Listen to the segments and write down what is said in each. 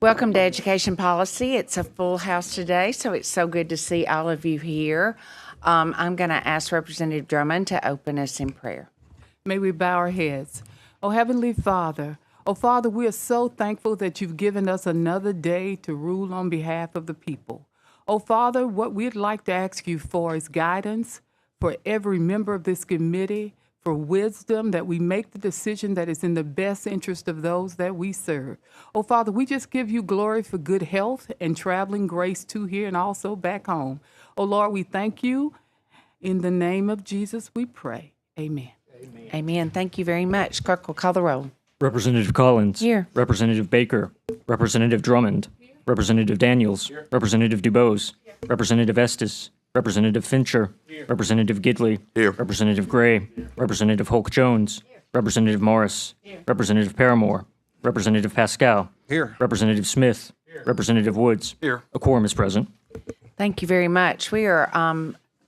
Welcome to Education Policy. It's a full house today, so it's so good to see all of you here. I'm going to ask Representative Drummond to open us in prayer. May we bow our heads. Oh, Heavenly Father, oh, Father, we are so thankful that you've given us another day to rule on behalf of the people. Oh, Father, what we'd like to ask you for is guidance for every member of this committee, for wisdom that we make the decision that is in the best interest of those that we serve. Oh, Father, we just give you glory for good health and traveling grace to here and also back home. Oh, Lord, we thank you. In the name of Jesus, we pray. Amen. Amen. Thank you very much. Clerk will call the roll. Representative Collins. Here. Representative Baker. Representative Drummond. Representative Daniels. Representative DuBose. Representative Estes. Representative Fincher. Representative Gidley. Here. Representative Gray. Representative Hulk Jones. Representative Morris. Representative Paramore. Representative Pascal. Here. Representative Smith. Representative Woods. Here. A quorum is present. Thank you very much. We are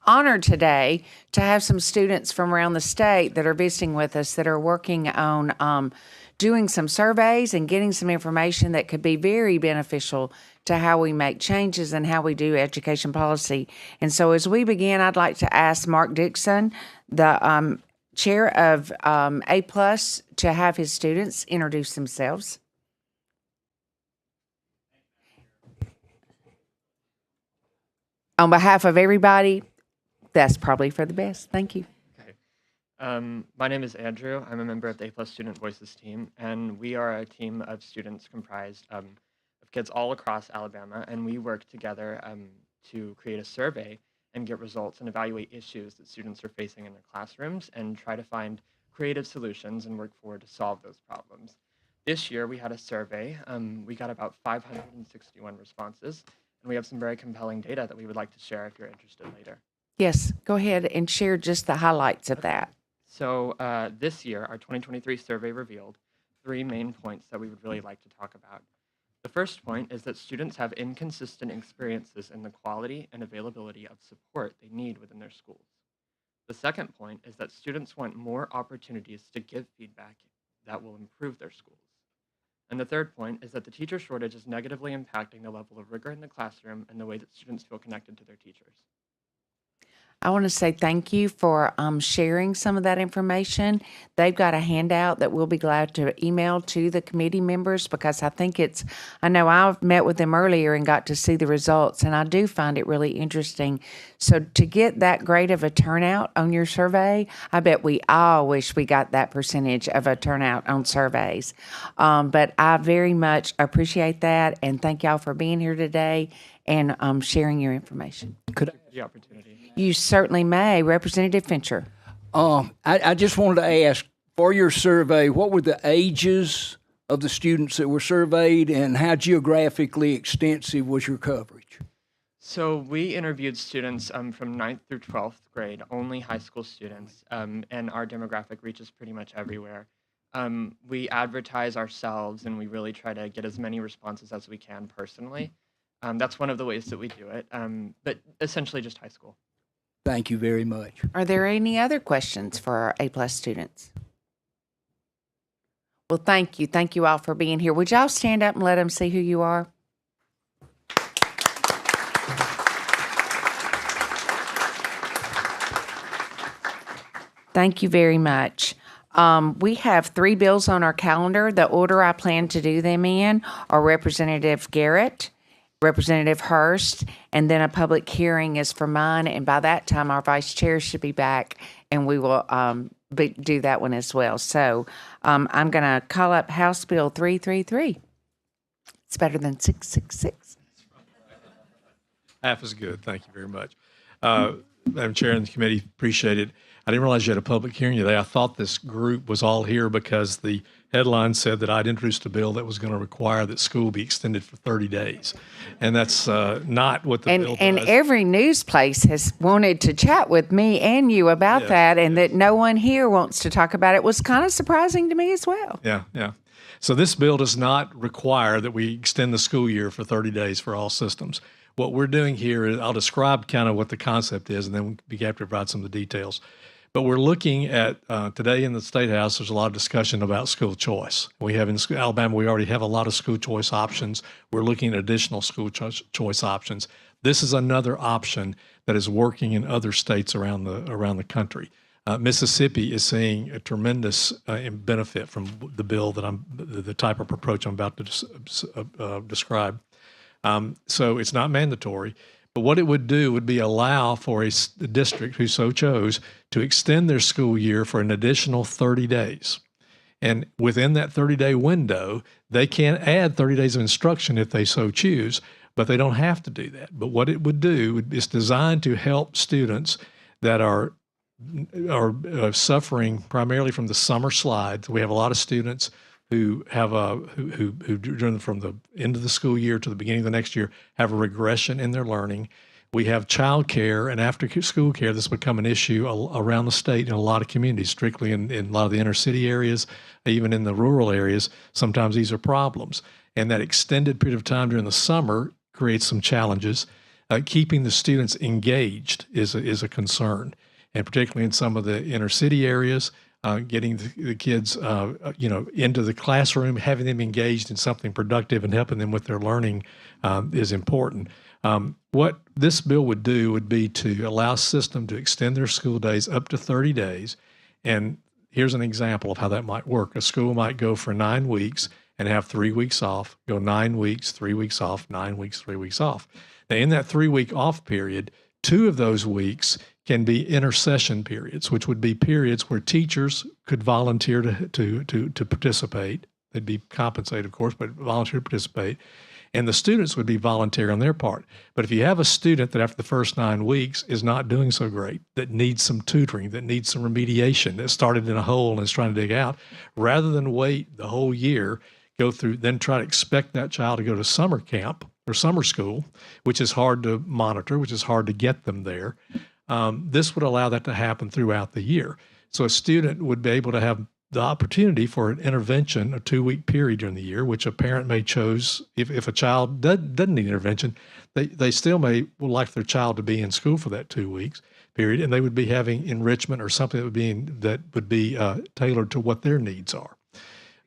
honored today to have some students from around the state that are visiting with us that are working on doing some surveys and getting some information that could be very beneficial to how we make changes and how we do education policy. And so as we begin, I'd like to ask Mark Dixon, the chair of A+, to have his students introduce themselves. On behalf of everybody, that's probably for the best. Thank you. My name is Andrew. I'm a member of the A+ Student Voices team, and we are a team of students comprised of kids all across Alabama, and we work together to create a survey and get results and evaluate issues that students are facing in their classrooms and try to find creative solutions and work forward to solve those problems. This year, we had a survey. We got about 561 responses, and we have some very compelling data that we would like to share if you're interested later. Yes, go ahead and share just the highlights of that. So this year, our 2023 survey revealed 3 main points that we would really like to talk about. The first point is that students have inconsistent experiences in the quality and availability of support they need within their schools. The second point is that students want more opportunities to give feedback that will improve their schools. And the third point is that the teacher shortage is negatively impacting the level of rigor in the classroom and the way that students feel connected to their teachers. I want to say thank you for sharing some of that information. They've got a handout that we'll be glad to email to the committee members because I know I've met with them earlier and got to see the results, and I do find it really interesting. So to get that great of a turnout on your survey, I bet we all wish we got that percentage of a turnout on surveys. But I very much appreciate that, and thank y'all for being here today and sharing your information. Could I have the opportunity? You certainly may. Representative Fincher. I just wanted to ask, for your survey, what were the ages of the students that were surveyed and how geographically extensive was your coverage? So we interviewed students from 9th through 12th grade, only high school students, and our demographic reaches pretty much everywhere. We advertise ourselves and we really try to get as many responses as we can personally. That's one of the ways that we do it, but essentially just high school. Thank you very much. Are there any other questions for our A+ students? Well, thank you. Thank you all for being here. Would y'all stand up and let them see who you are? Thank you very much. We have 3 bills on our calendar. The order I plan to do them in are Representative Garrett, Representative Hurst, and then a public hearing is for mine. And by that time, our vice chair should be back, and we will do that one as well. So I'm going to call up House Bill 333. It's better than 666. Half is good. Thank you very much. Madam Chair and the committee, appreciate it. I didn't realize you had a public hearing today. I thought this group was all here because the headline said that I'd introduced a bill that was going to require that school be extended for 30 days. And that's not what the bill does. And every news place has wanted to chat with me and you about Yes, that, and that no one here wants to talk about it was kind of surprising to me as well. Yeah. So this bill does not require that we extend the school year for 30 days for all systems. What we're doing here is I'll describe kind of what the concept is, and then we have to provide some of the details. But we're looking at today in the State House, there's a lot of discussion about school choice. We have in Alabama, we already have a lot of school choice options. We're looking at additional school choice options. This is another option that is working in other states around the country. Mississippi is seeing a tremendous benefit from the bill that the type of approach I'm about to describe. So it's not mandatory, but what it would do would be allow for a district who so chose to extend their school year for an additional 30 days. And within that 30-day window, they can add 30 days of instruction if they so choose, but they don't have to do that. But what it would do is designed to help students that are suffering primarily from the summer slide. We have a lot of students who have who from the end of the school year to the beginning of the next year have a regression in their learning. We have child care and after school care that's become an issue around the state in a lot of communities, strictly in a lot of the inner city areas, even in the rural areas. Sometimes these are problems. And that extended period of time during the summer creates some challenges. Keeping the students engaged is a concern. And particularly in some of the inner city areas, getting the kids, into the classroom, having them engaged in something productive and helping them with their learning is important. What this bill would do would be to allow system to extend their school days up to 30 days. And here's an example of how that might work. A school might go for 9 weeks and have 3 weeks off, go 9 weeks, 3 weeks off, 9 weeks, 3 weeks off. Now, in that 3-week off period, 2 of those weeks can be intercession periods, which would be periods where teachers could volunteer to participate. They'd be compensated, of course, but volunteer to participate. And the students would be voluntary on their part. But if you have a student that after the first 9 weeks is not doing so great, that needs some tutoring, that needs some remediation, that started in a hole and is trying to dig out, rather than wait the whole year, go through, then try to expect that child to go to summer camp or summer school, which is hard to monitor, which is hard to get them there. This would allow that to happen throughout the year. So a student would be able to have the opportunity for an intervention, a 2-week period during the year, which a parent may choose. If a child doesn't need intervention, they still would like their child to be in school for that 2 weeks period, and they would be having enrichment or something that would be tailored to what their needs are.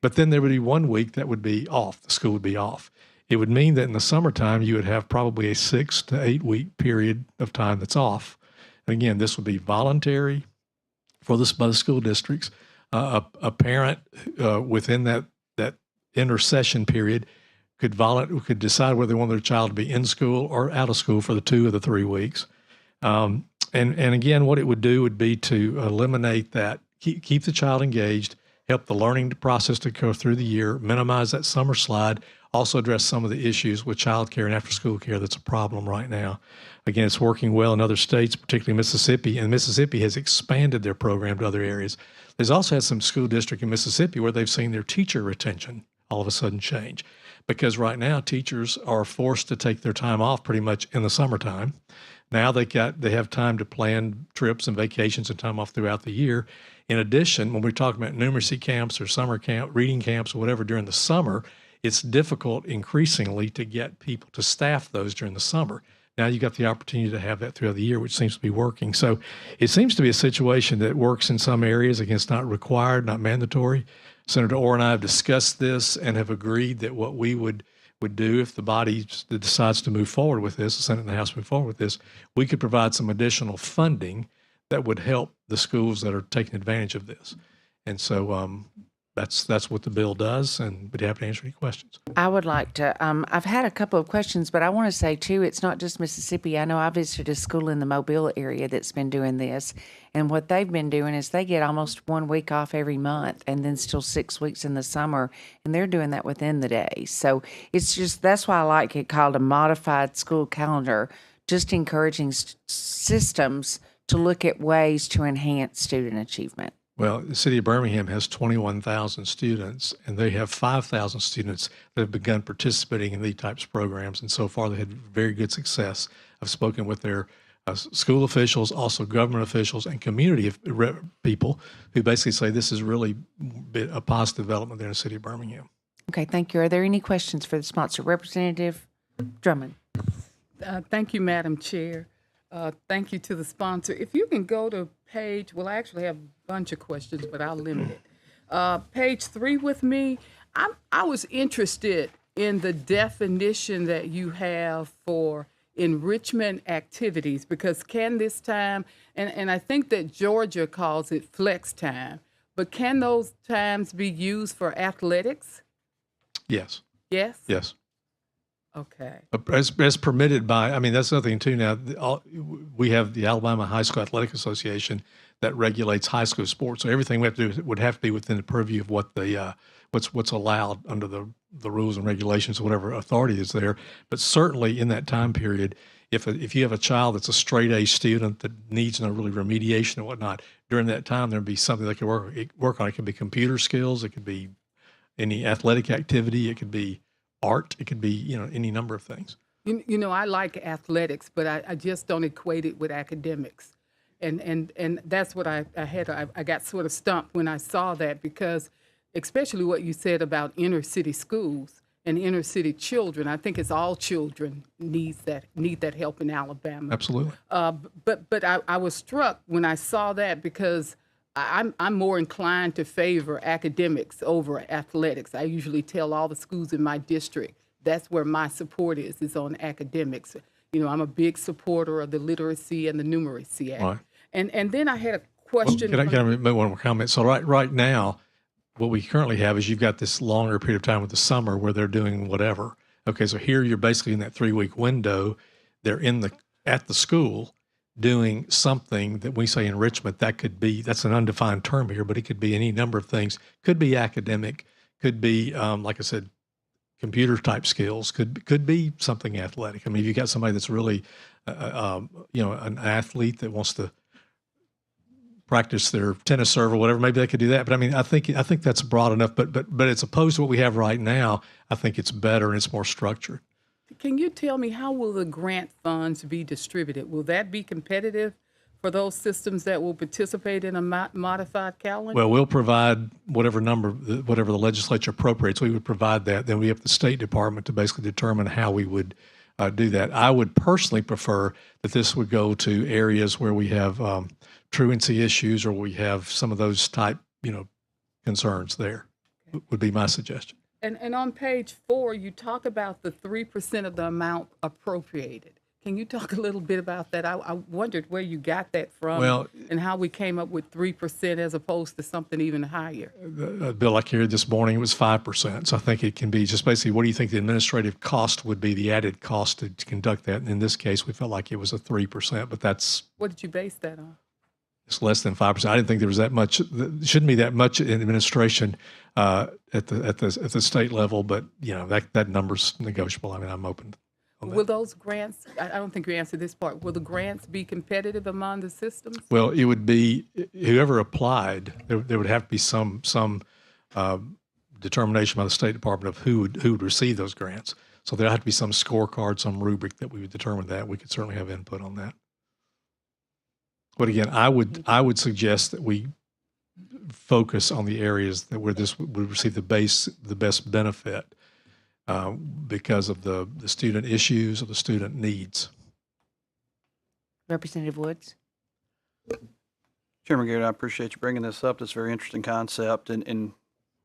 But then there would be 1 week that would be off. The school would be off. It would mean that in the summertime, you would have probably a 6 to 8 week period of time that's off. And again, this would be voluntary by the school districts. A parent within that intercession period could decide whether they want their child to be in school or out of school for the 2 of the 3 weeks. And again, what it would do would be to eliminate that, keep the child engaged, help the learning process to go through the year, minimize that summer slide, also address some of the issues with child care and after school care that's a problem right now. Again, it's working well in other states, particularly Mississippi, and Mississippi has expanded their program to other areas. There's also had some school district in Mississippi where they've seen their teacher retention all of a sudden change, because right now teachers are forced to take their time off pretty much in the summertime. Now they have time to plan trips and vacations and time off throughout the year. In addition, when we're talking about numeracy camps or summer camp, reading camps or whatever during the summer, it's difficult increasingly to get people to staff those during the summer. Now you got the opportunity to have that throughout the year, which seems to be working. So it seems to be a situation that works in some areas. Again, it's not required, not mandatory. Senator Orr and I have discussed this and have agreed that what we would do if the body decides to move forward with this, the Senate and the House move forward with this, we could provide some additional funding that would help the schools that are taking advantage of this. And so that's what the bill does, and we'd be happy to answer any questions. I would like to, I've had a couple of questions, but I want to say too, it's not just Mississippi. I know I visited a school in the Mobile area that's been doing this. And what they've been doing is they get almost 1 week off every month and then still 6 weeks in the summer. And they're doing that within the day. So it's just, that's why I like it called a modified school calendar, just encouraging systems to look at ways to enhance student achievement. Well, the city of Birmingham has 21,000 students, and they have 5,000 students that have begun participating in these types of programs. And so far, they had very good success. I've spoken with their school officials, also government officials, and community people who basically say this is really a positive development there in the city of Birmingham. Okay, thank you. Are there any questions for the sponsor? Representative Drummond. Thank you, Madam Chair. Thank you to the sponsor. If you can go to page, well, I actually have a bunch of questions, but I'll limit it. Page 3 with me. I was interested in the definition that you have for enrichment activities, because can this time, and I think that Georgia calls it flex time, but can those times be used for athletics? Yes, Yes? yes. Okay. As permitted by, I mean, that's another thing too now. We have the Alabama High School Athletic Association that regulates high school sports. So everything we have to do would have to be within the purview of what the what's allowed under the rules and regulations, whatever authority is there. But certainly in that time period, if you have a child that's a straight A student that needs no really remediation and whatnot, during that time there'd be something they could work on. It could be computer skills, it could be any athletic activity, it could be art, it could be any number of things. You know, I like athletics, but I just don't equate it with academics. And that's what I got sort of stumped when I saw that, because especially what you said about inner city schools and inner city children. I think it's all children need that help in Alabama. Absolutely. But I was struck when I saw that, because I'm more inclined to favor academics over athletics. I usually tell all the schools in my district that's where my support is on academics. You know, I'm a big supporter of the Literacy and the Numeracy Act. Right. And then I had a question. Can I make one more comment? So right now, what we currently have is you've got this longer period of time with the summer where they're doing whatever. Okay, so here you're basically in that 3-week window. They're at the school doing something that we say enrichment. That's an undefined term here, but it could be any number of things. Could be academic, could be like I said, computer type skills, could be something athletic. I mean, if you got somebody that's really an athlete that wants to practice their tennis serve or whatever, maybe they could do that. But I mean, I think that's broad enough. But as opposed to what we have right now, I think it's better and it's more structured. Can you tell me, how will the grant funds be distributed? Will that be competitive for those systems that will participate in a modified calendar? Well, we'll provide whatever the legislature appropriates. We would provide that. Then we have the State Department to basically determine how we would do that. I would personally prefer that this would go to areas where we have truancy issues, or we have some of those type, concerns there. Would be my suggestion. And on page 4, you talk about the 3% of the amount appropriated. Can you talk a little bit about that? I wondered where you got that from, and how we came up with 3% as opposed to something even higher. The bill I carried this morning, it was 5%. So I think it can be just basically, what do you think the administrative cost would be, the added cost to conduct that? And in this case, we felt like it was a 3%, but that's. What did you base that on? It's less than 5%. I didn't think there was that much. Shouldn't be that much in administration at the state level, but that number's negotiable. I mean, I'm open on that. Will those grants? I don't think you answered this part. Will the grants be competitive among the systems? Well, it would be whoever applied. There would have to be some determination by the State Department of who would receive those grants. So there'd have to be some scorecard, some rubric that we would determine that. We could certainly have input on that. But again, I would suggest that we focus on the areas where this would receive the best benefit because of the student issues or the student needs. Representative Woods. Chairman Garrett, I appreciate you bringing this up. It's a very interesting concept, and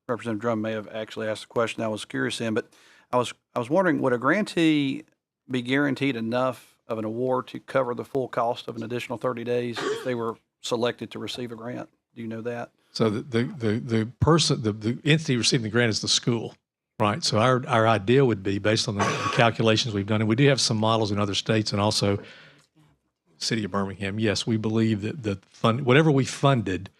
Representative Drum may have actually asked the question I was curious in, but I was wondering, would a grantee be guaranteed enough of an award to cover the full cost of an additional 30 days if they were selected to receive a grant? Do you know that? So the person, the entity receiving the grant is the school, right? So our idea would be, based on the calculations we've done, and we do have some models in other states and also City of Birmingham. Yes, we believe that whatever we funded,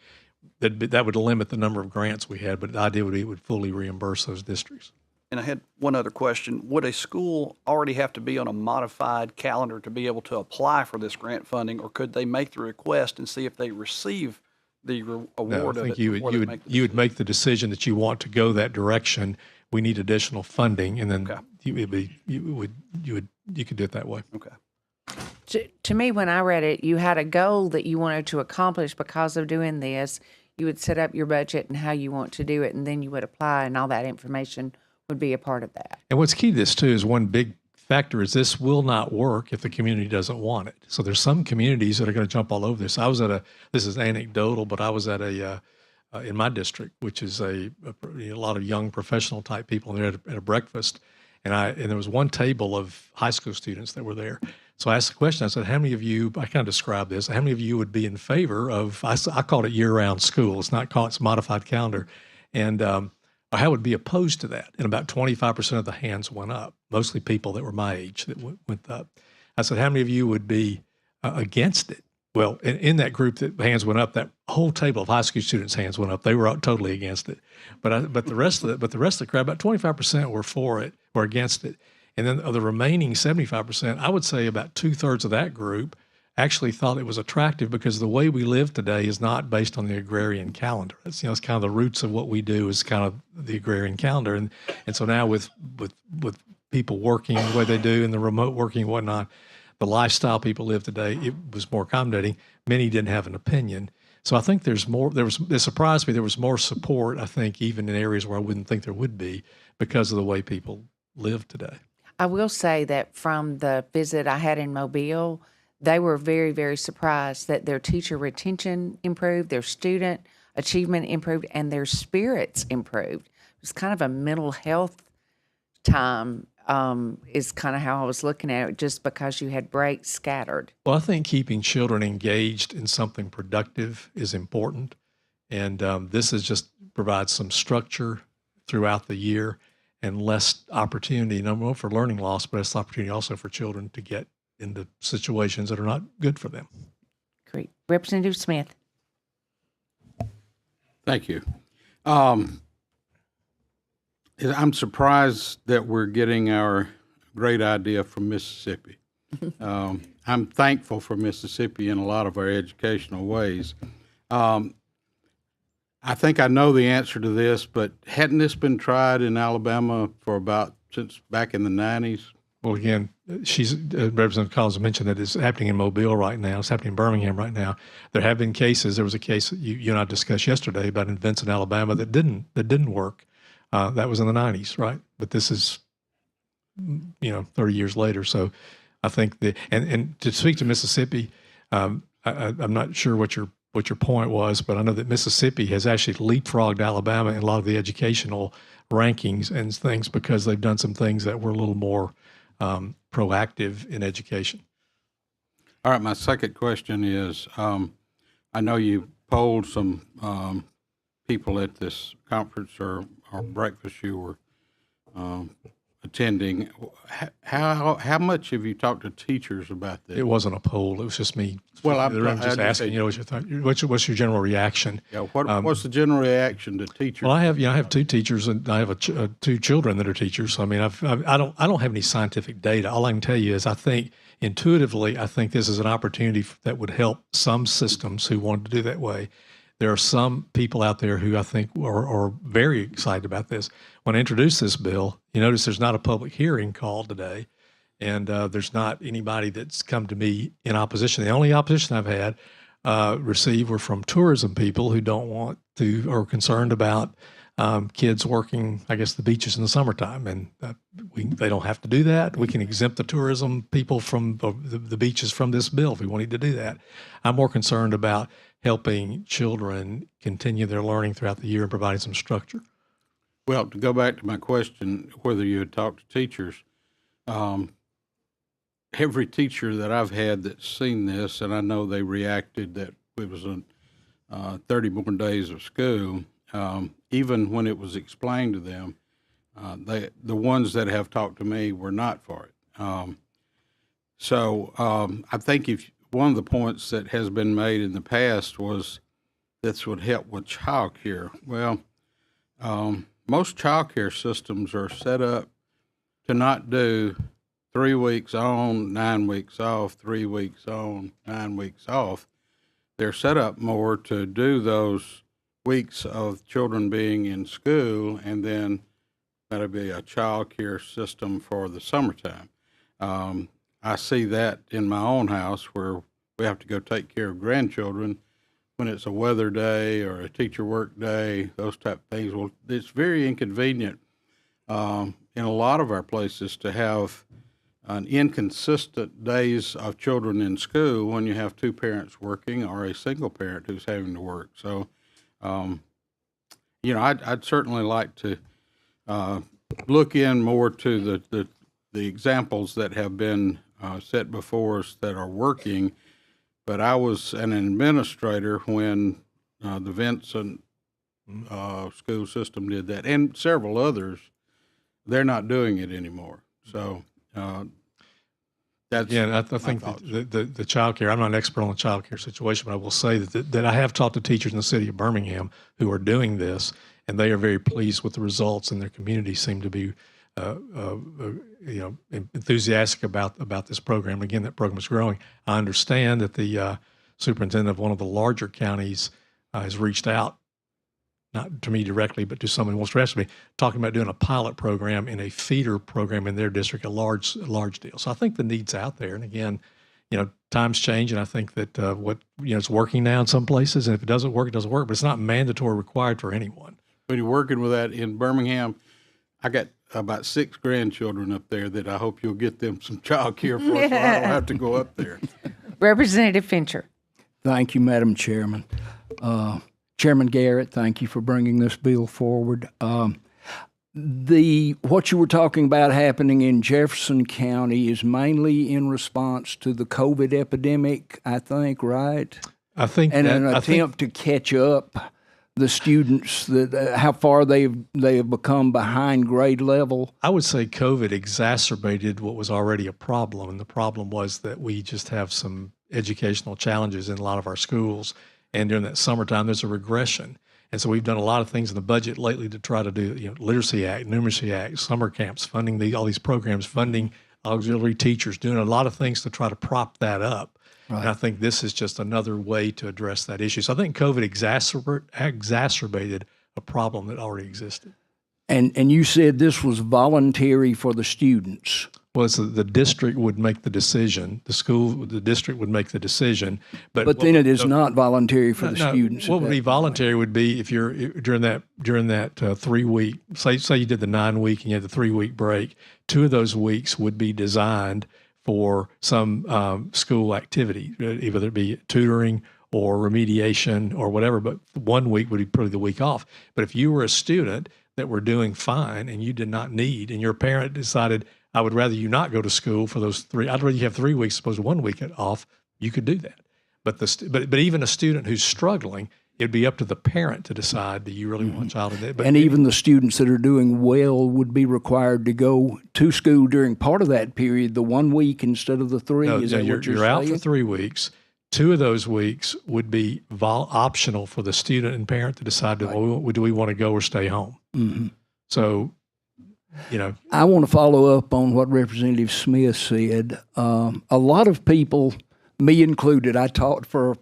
that would limit the number of grants we had, but the idea would be it would fully reimburse those districts. And I had one other question. Would a school already have to be on a modified calendar to be able to apply for this grant funding, or could they make the request and see if they receive the award No, I think of it? you would make the decision that you want to go that direction. We need additional funding, and then you could do it that way. Okay. To me, when I read it, you had a goal that you wanted to accomplish because of doing this. You would set up your budget and how you want to do it, and then you would apply, and all that information would be a part of that. And what's key to this too is one big factor is this will not work if the community doesn't want it. So there's some communities that are going to jump all over this. This is anecdotal, but I was at in my district, which is a lot of young professional type people there at a breakfast. And there was one table of high school students that were there. So I asked the question, I said, how many of you, I kind of described this, how many of you would be in favor of, I called it year-round school. It's modified calendar. And how would be opposed to that? And about 25% of the hands went up, mostly people that were my age that went up. I said, how many of you would be against it? Well, in that group that hands went up, that whole table of high school students' hands went up. They were totally against it. But the rest of the crowd, about 25% were for it, were against it. And then of the remaining 75%, I would say about 2/3 of that group actually thought it was attractive because the way we live today is not based on the agrarian calendar. It's kind of the roots of what we do is kind of the agrarian calendar. And so now with people working the way they do and the remote working and whatnot, the lifestyle people live today, it was more accommodating. Many didn't have an opinion. So I think it surprised me there was more support, I think, even in areas where I wouldn't think there would be because of the way people live today. I will say that from the visit I had in Mobile, they were very, very surprised that their teacher retention improved, their student achievement improved, and their spirits improved. It was kind of a mental health time, is kind of how I was looking at it, just because you had breaks scattered. Well, I think keeping children engaged in something productive is important. And this is just provides some structure throughout the year and less opportunity, number one, for learning loss, but it's opportunity also for children to get into situations that are not good for them. Great. Representative Smith. Thank you. I'm surprised that we're getting our great idea from Mississippi. I'm thankful for Mississippi in a lot of our educational ways. I think I know the answer to this, but hadn't this been tried in Alabama since back in the 90s? Well, again, Representative Collins mentioned that it's happening in Mobile right now. It's happening in Birmingham right now. There have been cases. There was a case that you and I discussed yesterday about in Vincent, Alabama, that didn't work. That was in the 90s, right? But this is, 30 years later. So I think and to speak to Mississippi, I'm not sure what your point was, but I know that Mississippi has actually leapfrogged Alabama in a lot of the educational rankings and things because they've done some things that were a little more proactive in education. All right, my second question is, I know you polled some people at this conference or breakfast you were attending. How much have you talked to teachers about this? It wasn't a poll. It was just me. Well, I'm just asking. What's your general reaction? Yeah, what's the general reaction to teachers? Well, I have two teachers and I have two children that are teachers. So I mean, I don't have any scientific data. All I can tell you is I think intuitively, I think this is an opportunity that would help some systems who want to do that way. There are some people out there who I think are very excited about this. When I introduced this bill, you notice there's not a public hearing called today, and there's not anybody that's come to me in opposition. The only opposition I've had received were from tourism people who don't want to or concerned about kids working, I guess, the beaches in the summertime, and they don't have to do that. We can exempt the tourism people from the beaches from this bill if we wanted to do that. I'm more concerned about helping children continue their learning throughout the year and providing some structure. Well, to go back to my question, whether you had talked to teachers, every teacher that I've had that's seen this, and I know they reacted that it was 30 more days of school, even when it was explained to them, the ones that have talked to me were not for it. So I think one of the points that has been made in the past was this would help with child care. Well, most child care systems are set up to not do 3 weeks on, 9 weeks off, 3 weeks on, 9 weeks off. They're set up more to do those weeks of children being in school, and then that'll be a child care system for the summertime. I see that in my own house where we have to go take care of grandchildren when it's a weather day or a teacher work day, those type of things. Well, it's very inconvenient in a lot of our places to have an inconsistent days of children in school when you have two parents working or a single parent who's having to work. So, I'd certainly like to look in more to the examples that have been set before us that are working. But I was an administrator when the Vincent school system did that, and several others. They're not doing it anymore. So that's Yeah, I think the child care, I'm not an expert on the child care situation, but I will say that I have talked to teachers in the city of Birmingham who are doing this, and they are very pleased with the results, and their community seem to be enthusiastic about this program. Again, that program is growing. I understand that the superintendent of one of the larger counties has reached out, not to me directly, but to someone who wants to ask me, talking about doing a pilot program in a feeder program in their district, a large deal. So I think the need's out there. And again, times change, and I think that it's working now in some places, and if it doesn't work, it doesn't work. But it's not mandatory required for anyone. When you're working with that in Birmingham, I got about 6 grandchildren up there that I hope you'll get them some child care for, so I don't have to go up there. Representative Fincher. Thank you, Madam Chairman. Chairman Garrett, thank you for bringing this bill forward. What you were talking about happening in Jefferson County is mainly in response to the COVID epidemic, I think, right? I think And that, an attempt to catch up the students, how far they have become behind grade level. I would say COVID exacerbated what was already a problem, and the problem was that we just have some educational challenges in a lot of our schools. And during that summertime, there's a regression. And so we've done a lot of things in the budget lately to try to do, Literacy Act, Numeracy Act, summer camps, funding all these programs, funding auxiliary teachers, doing a lot of things to try to prop that up. Right. And I think this is just another way to address that issue. So I think COVID exacerbated a problem that already existed. And you said this was voluntary for the students. Well, so the district would make the decision. The district would make the decision. But then it is not voluntary for the students. What would be voluntary would be if you're during that 3 week. Say you did the 9 week and you had the 3 week break. 2 of those weeks would be designed for some school activity, either it be tutoring or remediation or whatever. But 1 week would be probably the week off. But if you were a student that were doing fine and you did not need, and your parent decided, I would rather you not go to school for those 3. I'd rather you have 3 weeks, suppose 1 week off. You could do that. But even a student who's struggling, it'd be up to the parent to decide, do you really want a child to do that? And even the students that are doing well would be required to go to school during part of that period, the 1 week instead of the 3. No, Is that what you're out saying? for 3 weeks. 2 of those weeks would be optional for the student and parent to decide, do we want to go or stay home? Mm-hmm. So, I want to follow up on what Representative Smith said. A lot of people, me included, I taught for,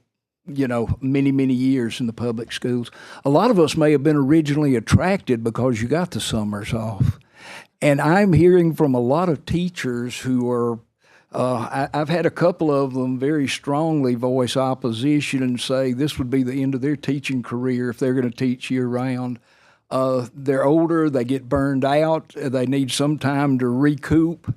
many, many years in the public schools. A lot of us may have been originally attracted because you got the summers off. And I'm hearing from a lot of teachers who are, I've had a couple of them very strongly voice opposition and say this would be the end of their teaching career if they're going to teach year-round. They're older, they get burned out, they need some time to recoup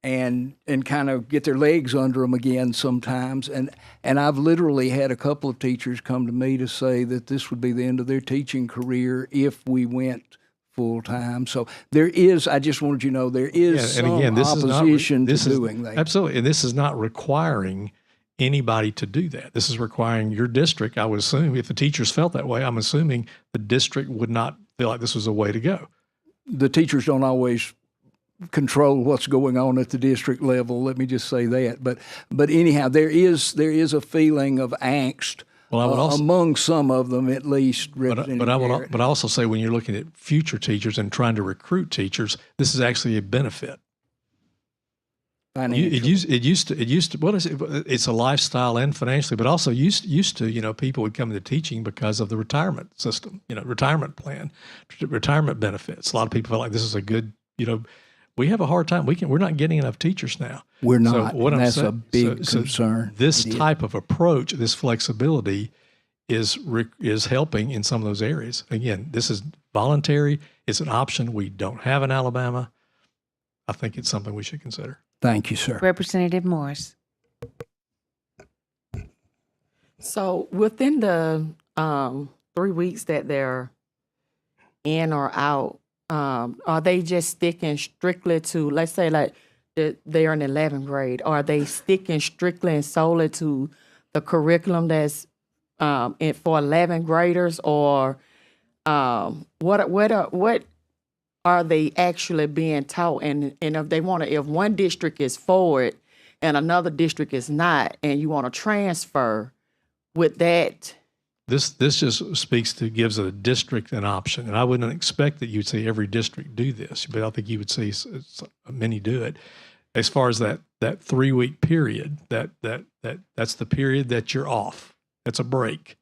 and kind of get their legs under them again sometimes. And I've literally had a couple of teachers come to me to say that this would be the end of their teaching career if we went full-time. So there is, I just wanted you to know, there is some opposition to doing that. Absolutely, and this is not requiring anybody to do that. This is requiring your district, I would assume, if the teachers felt that way, I'm assuming the district would not feel like this was a way to go. The teachers don't always control what's going on at the district level, let me just say that. But anyhow, there is a feeling of angst among some of them, at least. But I also say when you're looking at future teachers and trying to recruit teachers, this is actually a benefit. It used to. What is it? It's a lifestyle and financially, but also used to. People would come into teaching because of the retirement system. Retirement plan, retirement benefits. A lot of people feel like this is a good. We have a hard time. We're not getting enough teachers now. We're not. So that's a big concern. This type of approach, this flexibility, is helping in some of those areas. Again, this is voluntary. It's an option we don't have in Alabama. I think it's something we should consider. Thank you, sir. Representative Morris. So within the 3 weeks that they're in or out, are they just sticking strictly to, let's say, like they're in 11th grade? Are they sticking strictly and solely to the curriculum that's for 11th graders, or what are they actually being taught? And if they want to, if one district is for it and another district is not, and you want to transfer with that. This just speaks to, gives a district an option, and I wouldn't expect that you'd see every district do this, but I think you would see many do it. As far as that 3 week period, that's the period that you're off. That's a break.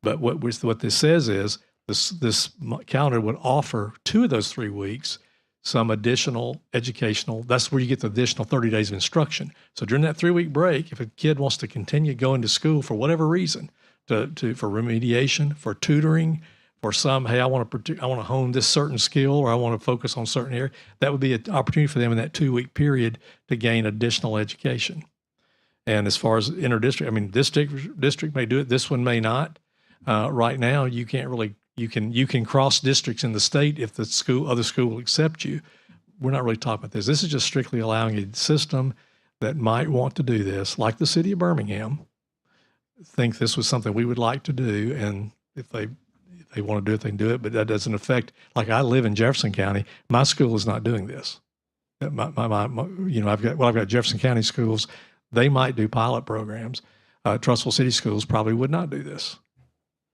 But what this says is this calendar would offer 2 of those 3 weeks some additional educational. That's where you get the additional 30 days of instruction. So during that 3 week break, if a kid wants to continue going to school for whatever reason, for remediation, for tutoring, for some, hey, I want to hone this certain skill, or I want to focus on certain area, that would be an opportunity for them in that 2 week period to gain additional education. And as far as interdistrict, I mean, this district may do it, this one may not. Right now, you can't really. You can cross districts in the state if the other school will accept you. We're not really talking about this. This is just strictly allowing a system that might want to do this, like the city of Birmingham, think this was something we would like to do, and if they want to do it, they can do it. But that doesn't affect. Like, I live in Jefferson County. My school is not doing this. I've got Jefferson County schools. They might do pilot programs. Trussville City Schools probably would not do this.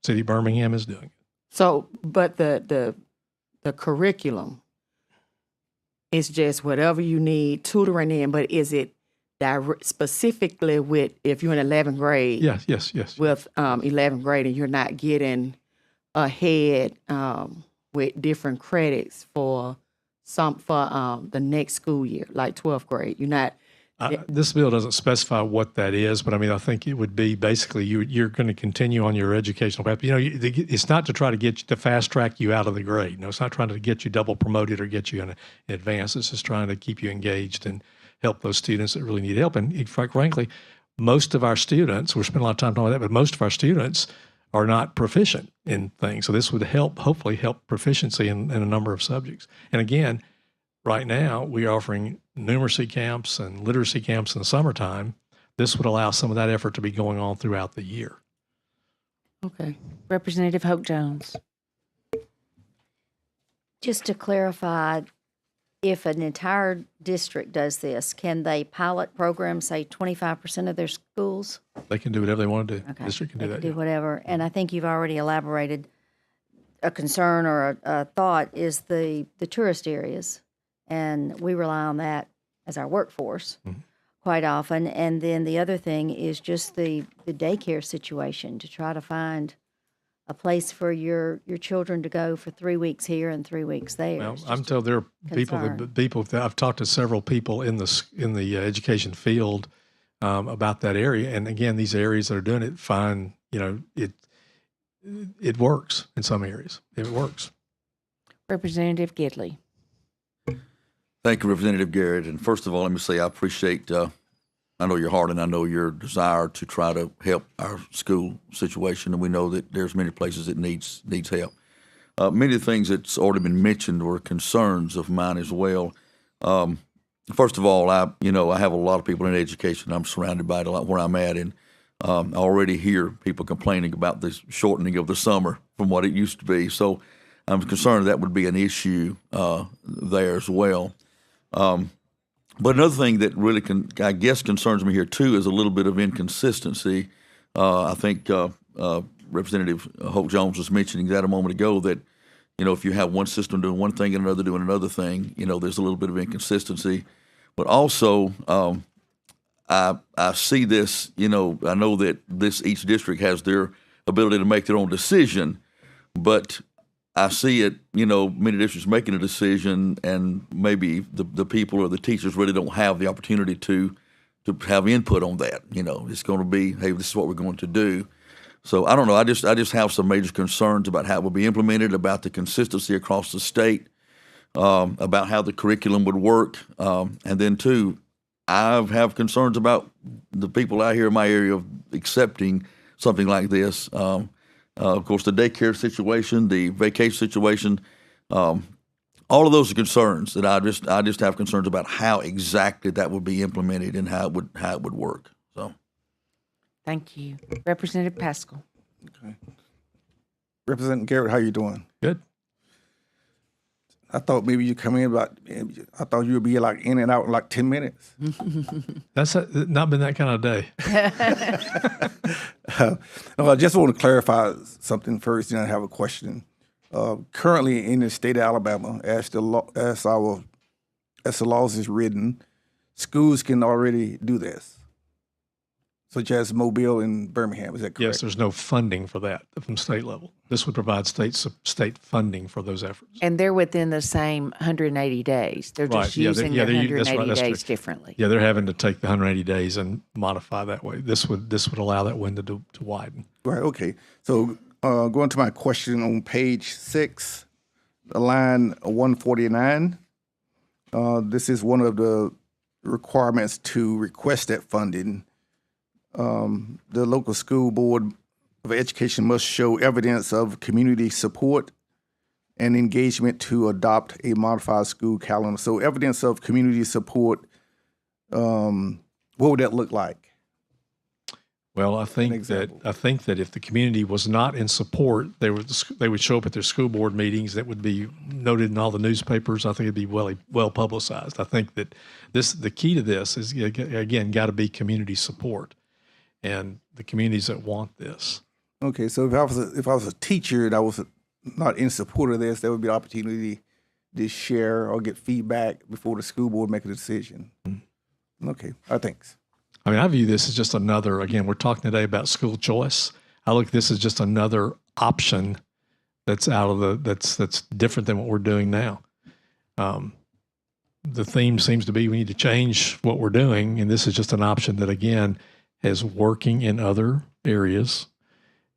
City of Birmingham is doing it. So, but the curriculum is just whatever you need tutoring in, but is it specifically with, if you're in 11th grade? Yes. With 11th grade, and you're not getting ahead with different credits for the next school year, like 12th grade. You're not. This bill doesn't specify what that is, but I mean, I think it would be basically you're going to continue on your educational path. It's not to try to get you to fast track you out of the grade. No, it's not trying to get you double promoted or get you in advance. It's just trying to keep you engaged and help those students that really need help. And frankly, most of our students, we're spending a lot of time talking about that, but most of our students are not proficient in things. So this would hopefully help proficiency in a number of subjects. And again, right now, we're offering numeracy camps and literacy camps in the summertime. This would allow some of that effort to be going on throughout the year. Okay. Representative Hope Jones. Just to clarify, if an entire district does this, can they pilot programs, say 25% of their schools? They can do whatever they want to do. Okay. District can do They that. do Yeah. whatever. And I think you've already elaborated a concern or a thought is the tourist areas. And we rely on that as our workforce quite often. And then the other thing is just the daycare situation, to try to find a place for your children to go for 3 weeks here and 3 weeks there. Well, It's just I'm told there are concern. people that I've talked to several people in the education field about that area, and again, these areas that are doing it find it works in some areas. It works. Representative Gidley. Thank you, Representative Garrett. And first of all, let me say I appreciate, I know your heart and I know your desire to try to help our school situation. And we know that there's many places that needs help. Many of the things that's already been mentioned were concerns of mine as well. First of all, I have a lot of people in education. I'm surrounded by it a lot where I'm at. And I already hear people complaining about this shortening of the summer from what it used to be. So I'm concerned that would be an issue there as well. But another thing that really concerns me here too is a little bit of inconsistency. I think Representative Hope Jones was mentioning that a moment ago, that if you have one system doing one thing and another doing another thing, there's a little bit of inconsistency. But also, I see this. I know that each district has their ability to make their own decision, but I see it, many districts making a decision, and maybe the people or the teachers really don't have the opportunity to have input on that. It's going to be, hey, this is what we're going to do. So I don't know. I just have some major concerns about how it will be implemented, about the consistency across the state, about how the curriculum would work, and then too, I have concerns about the people out here in my area of accepting something like this. Of course, the daycare situation, the vacation situation, all of those are concerns that I just have concerns about how exactly that would be implemented and how it would work. So, Thank you. Representative Pascal. Representative Garrett, how you doing? Good. I thought maybe you come in I thought you would be like in and out in like 10 minutes. That's not been that kind of day. No, I just want to clarify something first, and I have a question. Currently in the state of Alabama, as the laws is written, schools can already do this, such as Mobile and Birmingham. Is that correct? Yes, there's no funding for that from state level. This would provide state funding for those efforts. And they're within the same 180 days. They're just Right. Yeah, using yeah, their that's right, 180 that's days true. differently. Yeah, they're having to take the 180 days and modify that way. This would allow that window to widen. Right. Okay. So going to my question on page 6, line 149. This is one of the requirements to request that funding. The local school board of education must show evidence of community support and engagement to adopt a modified school calendar. So evidence of community support, what would that look like? Well, I think that if the community was not in support, they would show up at their school board meetings. That would be noted in all the newspapers. I think it'd be well publicized. I think that the key to this is, again, got to be community support, and the communities that want this. Okay, so if I was a teacher and I was not in support of this, there would be an opportunity to share or get feedback before the school board make a decision. Mm-hmm. Okay, thanks. I mean, I view this as just another, again, we're talking today about school choice. I look at this as just another option that's that's different than what we're doing now. The theme seems to be we need to change what we're doing, and this is just an option that, again, is working in other areas.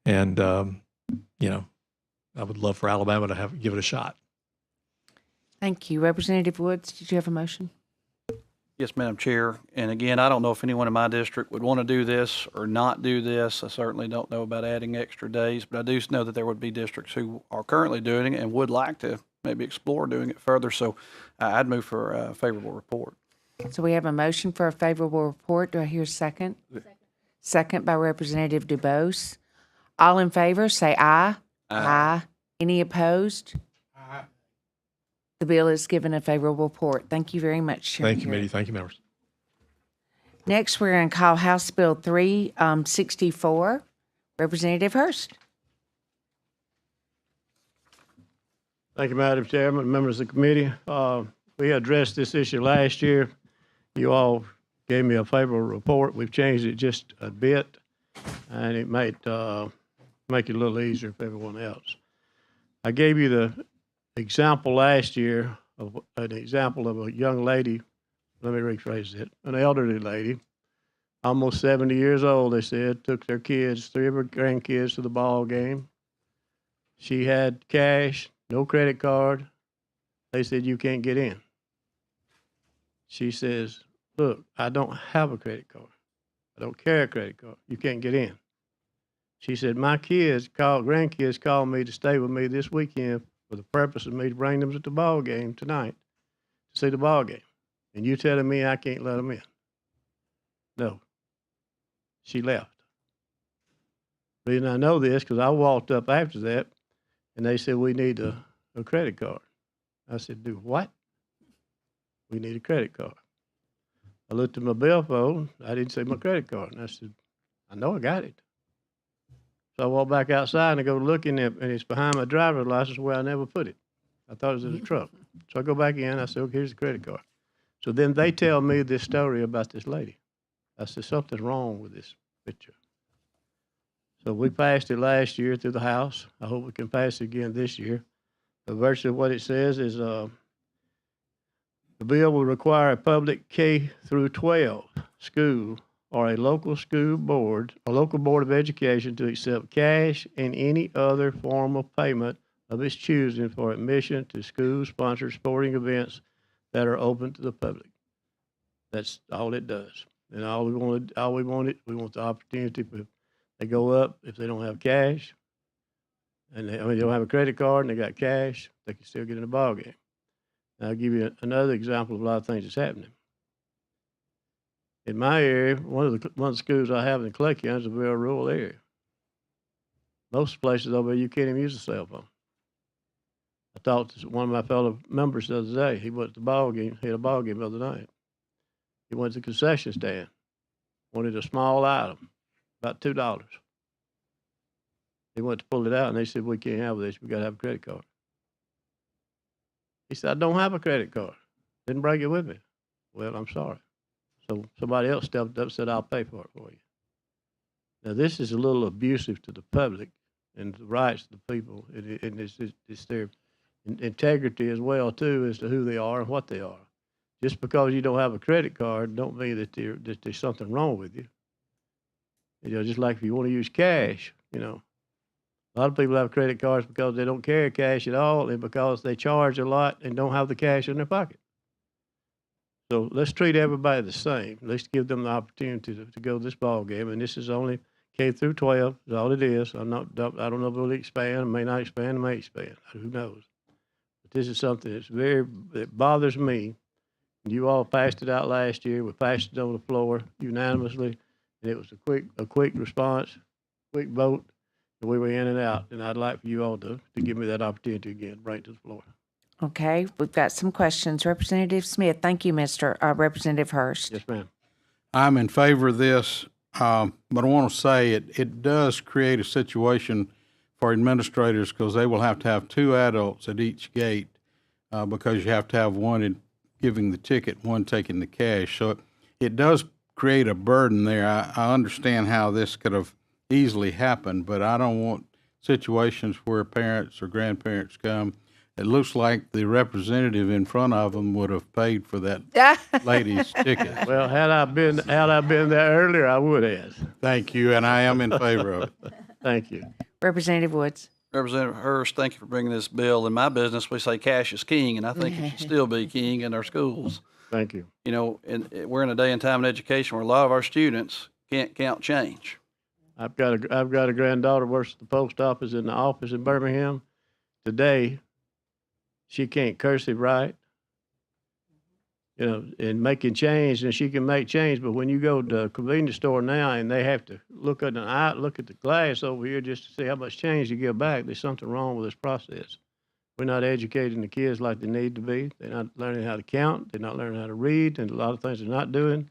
And, I would love for Alabama to give it a shot. Thank you. Representative Woods, did you have a motion? Yes, Madam Chair. And again, I don't know if anyone in my district would want to do this or not do this. I certainly don't know about adding extra days, but I do know that there would be districts who are currently doing it and would like to maybe explore doing it further. So I'd move for a favorable report. So we have a motion for a favorable report. Do I hear a second? Second by Representative DuBose. All in favor, say aye. Aye. Any opposed? Aye. The bill is given a favorable report. Thank you very much, Chairman. Thank you, committee. Thank you, members. Next, we're going to call House Bill 364. Representative Hurst. Thank you, Madam Chairman, members of the committee. We addressed this issue last year. You all gave me a favorable report. We've changed it just a bit, and it might make it a little easier for everyone else. I gave you the example last year of an example of a young lady. Let me rephrase it. An elderly lady, almost 70 years old, they said, took their kids, 3 of her grandkids to the ball game. She had cash, no credit card. They said, you can't get in. She says, look, I don't have a credit card. I don't carry a credit card. You can't get in. She said, my grandkids called me to stay with me this weekend for the purpose of me to bring them to the ball game tonight to see the ball game. And you telling me I can't let them in? No. She left. The reason I know this because I walked up after that, and they said, we need a credit card. I said, do what? We need a credit card. I looked at my billfold. I didn't see my credit card. And I said, I know I got it. So I walked back outside and I go looking at it, and it's behind my driver's license where I never put it. I thought it was in the truck. So I go back in. I said, okay, here's the credit card. So then they tell me this story about this lady. I said, something's wrong with this picture. So we passed it last year through the House. I hope we can pass it again this year. The virtue of what it says is the bill will require a public K through 12 school or a local school board, a local board of education to accept cash and any other form of payment of its choosing for admission to school-sponsored sporting events that are open to the public. That's all it does. And we want the opportunity if they go up, if they don't have cash, and they don't have a credit card and they got cash, they can still get in the ball game. I'll give you another example of a lot of things that's happening. In my area, one of the schools I have in Clay County is a very rural area. Most places over there, you can't even use a cell phone. I talked to one of my fellow members the other day. He went to the ball game. He had a ball game the other night. He went to the concession stand, wanted a small item, about $2. He went to pull it out, and they said, "We can't have this. We got to have a credit card." He said, "I don't have a credit card. Didn't bring it with me." Well, I'm sorry. So somebody else stepped up and said, "I'll pay for it for you." Now, this is a little abusive to the public and the rights of the people, and it's their integrity as well, too, as to who they are and what they are. Just because you don't have a credit card don't mean that there's something wrong with you. You know, just like if you want to use cash, you know, a lot of people have credit cards because they don't carry cash at all and because they charge a lot and don't have the cash in their pocket. So let's treat everybody the same. Let's give them the opportunity to go to this ball game, and this is only K through 12 is all it is. I don't know if it'll expand. It may not expand. It may expand. Who knows? But this is something that bothers me. You all passed it out last year. We passed it on the floor unanimously, and it was a quick response, quick vote, and we were in and out. And I'd like for you all to give me that opportunity again, bring it to the floor. Okay, we've got some questions. Representative Smith, thank you, Representative Hurst. Yes, ma'am. I'm in favor of this, but I want to say it does create a situation for administrators because they will have to have 2 adults at each gate because you have to have one giving the ticket, one taking the cash. So it does create a burden there. I understand how this could have easily happened, but I don't want situations where parents or grandparents come. It looks like the representative in front of them would have paid for that lady's ticket. Well, had I been there earlier, I would have. Thank you, and I am in favor of it. Thank you. Representative Woods. Representative Hurst, thank you for bringing this bill. In my business, we say cash is king, and I think it should still be king in our schools. Thank you. You know, and we're in a day and time in education where a lot of our students can't count change. I've got a granddaughter works at the post office in the office in Birmingham. Today, she can't cursive write, you know, and making change, and she can make change. But when you go to a convenience store now and they have to look at the glass over here just to see how much change you give back, there's something wrong with this process. We're not educating the kids like they need to be. They're not learning how to count. They're not learning how to read, and a lot of things they're not doing.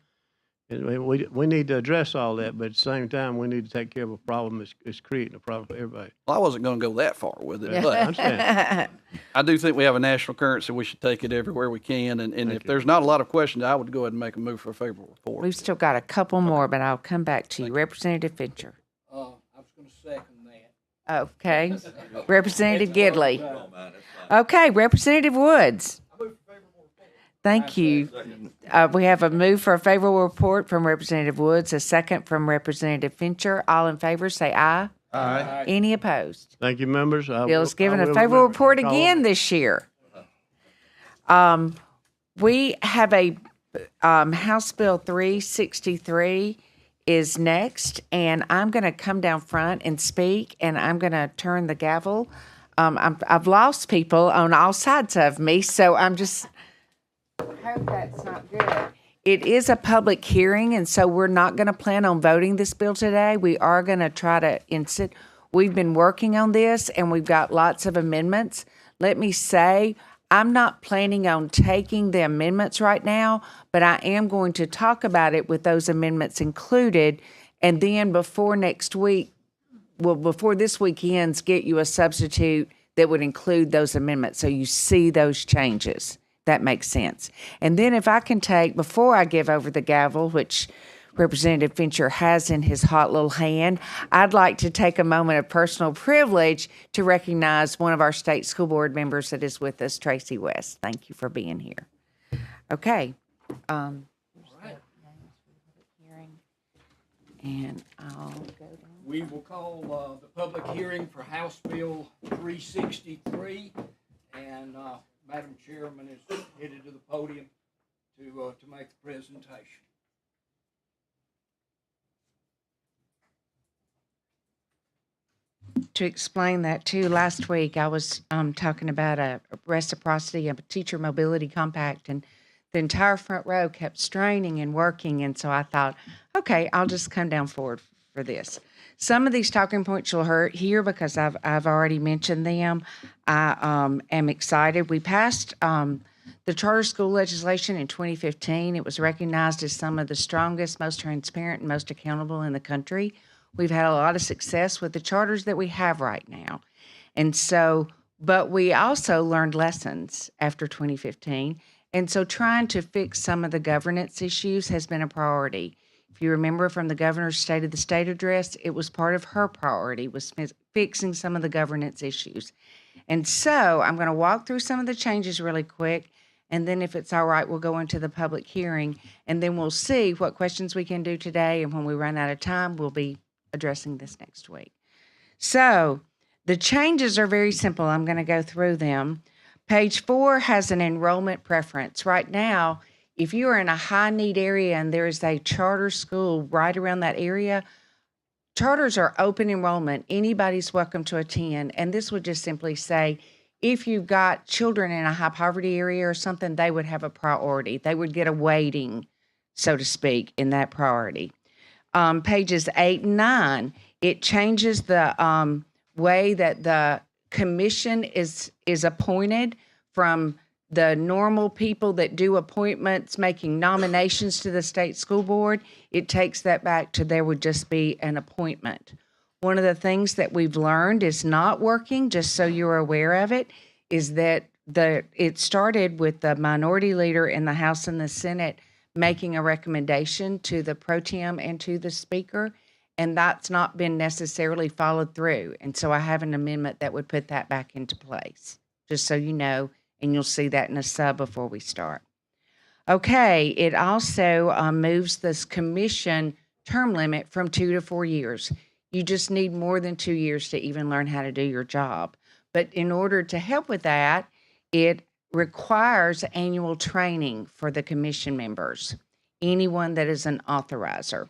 And we need to address all that, but at the same time, we need to take care of a problem that's creating a problem for everybody. Well, I wasn't going to go that far with it, I but understand. I do think we have a national currency. We should take it everywhere we can. And if there's not a lot of questions, I would go ahead and make a move for a favorable report. We've still got a couple more, but I'll come back to you. Representative Fincher. I was going to second that. Okay. Representative Gidley. Okay, Representative Woods. Thank you. We have a move for a favorable report from Representative Woods, a second from Representative Fincher. All in favor, say aye. Aye. Any opposed? Thank you, members. Bill's given a favorable report again this year. We have a House Bill 363 is next, and I'm going to come down front and speak, and I'm going to turn the gavel. I've lost people on all sides of me, so I'm just... I hope that's not good. It is a public hearing, and so we're not going to plan on voting this bill today. We are going to try to insist. We've been working on this, and we've got lots of amendments. Let me say, I'm not planning on taking the amendments right now, but I am going to talk about it with those amendments included, and then before next week, before this week ends, get you a substitute that would include those amendments so you see those changes. That makes sense. And then if I can take, before I give over the gavel, which Representative Fincher has in his hot little hand, I'd like to take a moment of personal privilege to recognize one of our state school board members that is with us, Tracy West. Thank you for being here. Okay. And I'll go down. We will call the public hearing for House Bill 363, and Madam Chairman is headed to the podium to make the presentation. To explain that too, last week I was talking about a reciprocity of a teacher mobility compact, and the entire front row kept straining and working, and so I thought, okay, I'll just come down forward for this. Some of these talking points you'll hear because I've already mentioned them. I am excited. We passed the charter school legislation in 2015. It was recognized as some of the strongest, most transparent, and most accountable in the country. We've had a lot of success with the charters that we have right now. And so, but we also learned lessons after 2015. And so trying to fix some of the governance issues has been a priority. If you remember from the governor's State of the State address, it was part of her priority was fixing some of the governance issues. And so I'm going to walk through some of the changes really quick. And then if it's all right, we'll go into the public hearing. And then we'll see what questions we can do today. And when we run out of time, we'll be addressing this next week. So the changes are very simple. I'm going to go through them. Page 4 has an enrollment preference. Right now, if you are in a high need area and there is a charter school right around that area, charters are open enrollment. Anybody's welcome to attend. And this would just simply say, if you've got children in a high poverty area or something, they would have a priority. They would get a weighting, so to speak, in that priority. Pages 8 and 9, it changes the way that the commission is appointed from the normal people that do appointments, making nominations to the state school board. It takes that back to there would just be an appointment. One of the things that we've learned is not working, just so you're aware of it, is that it started with the minority leader in the House and the Senate making a recommendation to the pro tem and to the speaker, and that's not been necessarily followed through. And so I have an amendment that would put that back into place, just so you know, and you'll see that in a sub before we start. Okay, it also moves this commission term limit from 2 to 4 years. You just need more than 2 years to even learn how to do your job. But in order to help with that, it requires annual training for the commission members, anyone that is an authorizer.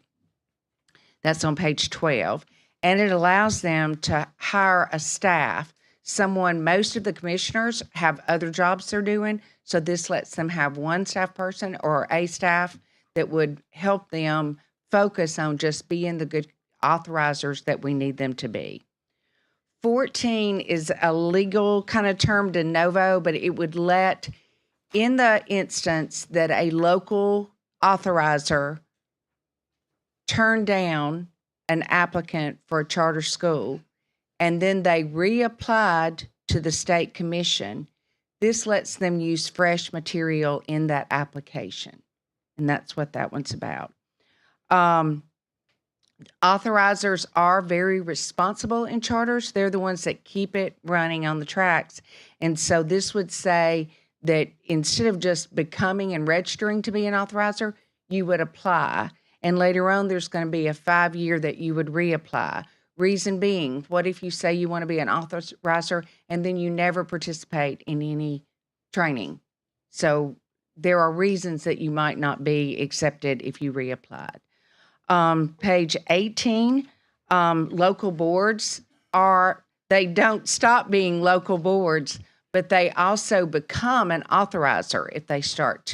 That's on page 12. And it allows them to hire a staff. Most of the commissioners have other jobs they're doing, so this lets them have one staff person or a staff that would help them focus on just being the good authorizers that we need them to be. 14 is a legal kind of term de novo, but it would let, in the instance that a local authorizer turned down an applicant for a charter school and then they reapplied to the state commission, this lets them use fresh material in that application. And that's what that one's about. Authorizers are very responsible in charters. They're the ones that keep it running on the tracks. And so this would say that instead of just becoming and registering to be an authorizer, you would apply. And later on, there's going to be a 5-year that you would reapply. Reason being, what if you say you want to be an authorizer and then you never participate in any training? So there are reasons that you might not be accepted if you reapplied. Page 18, local boards they don't stop being local boards, but they also become an authorizer if they start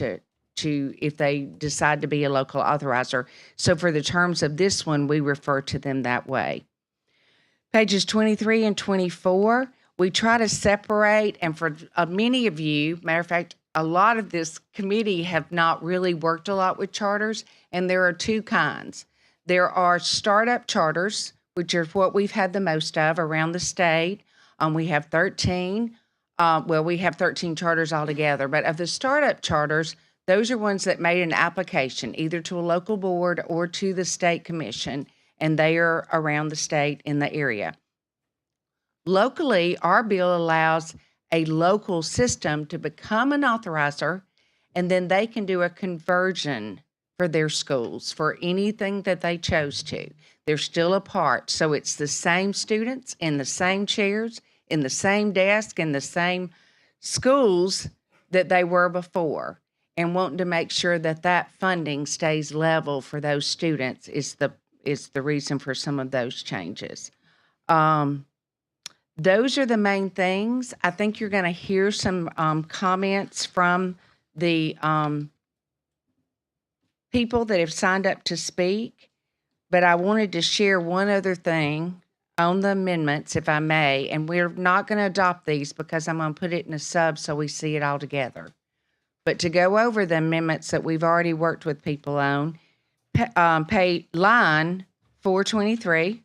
if they decide to be a local authorizer. So for the terms of this one, we refer to them that way. Pages 23 and 24, we try to separate, and for many of you, matter of fact, a lot of this committee have not really worked a lot with charters, and there are two kinds. There are startup charters, which are what we've had the most of around the state. We have 13. We have 13 charters altogether, but of the startup charters, those are ones that made an application either to a local board or to the state commission, and they are around the state in the area. Locally, our bill allows a local system to become an authorizer, and then they can do a conversion for their schools for anything that they chose to. They're still a part, so it's the same students in the same chairs, in the same desk, in the same schools that they were before. and wanting to make sure that that funding stays level for those students is the reason for some of those changes. Those are the main things. I think you're going to hear some comments from the people that have signed up to speak, but I wanted to share one other thing on the amendments, if I may, and we're not going to adopt these because I'm going to put it in a sub so we see it all together. But to go over the amendments that we've already worked with people on, pay line 423,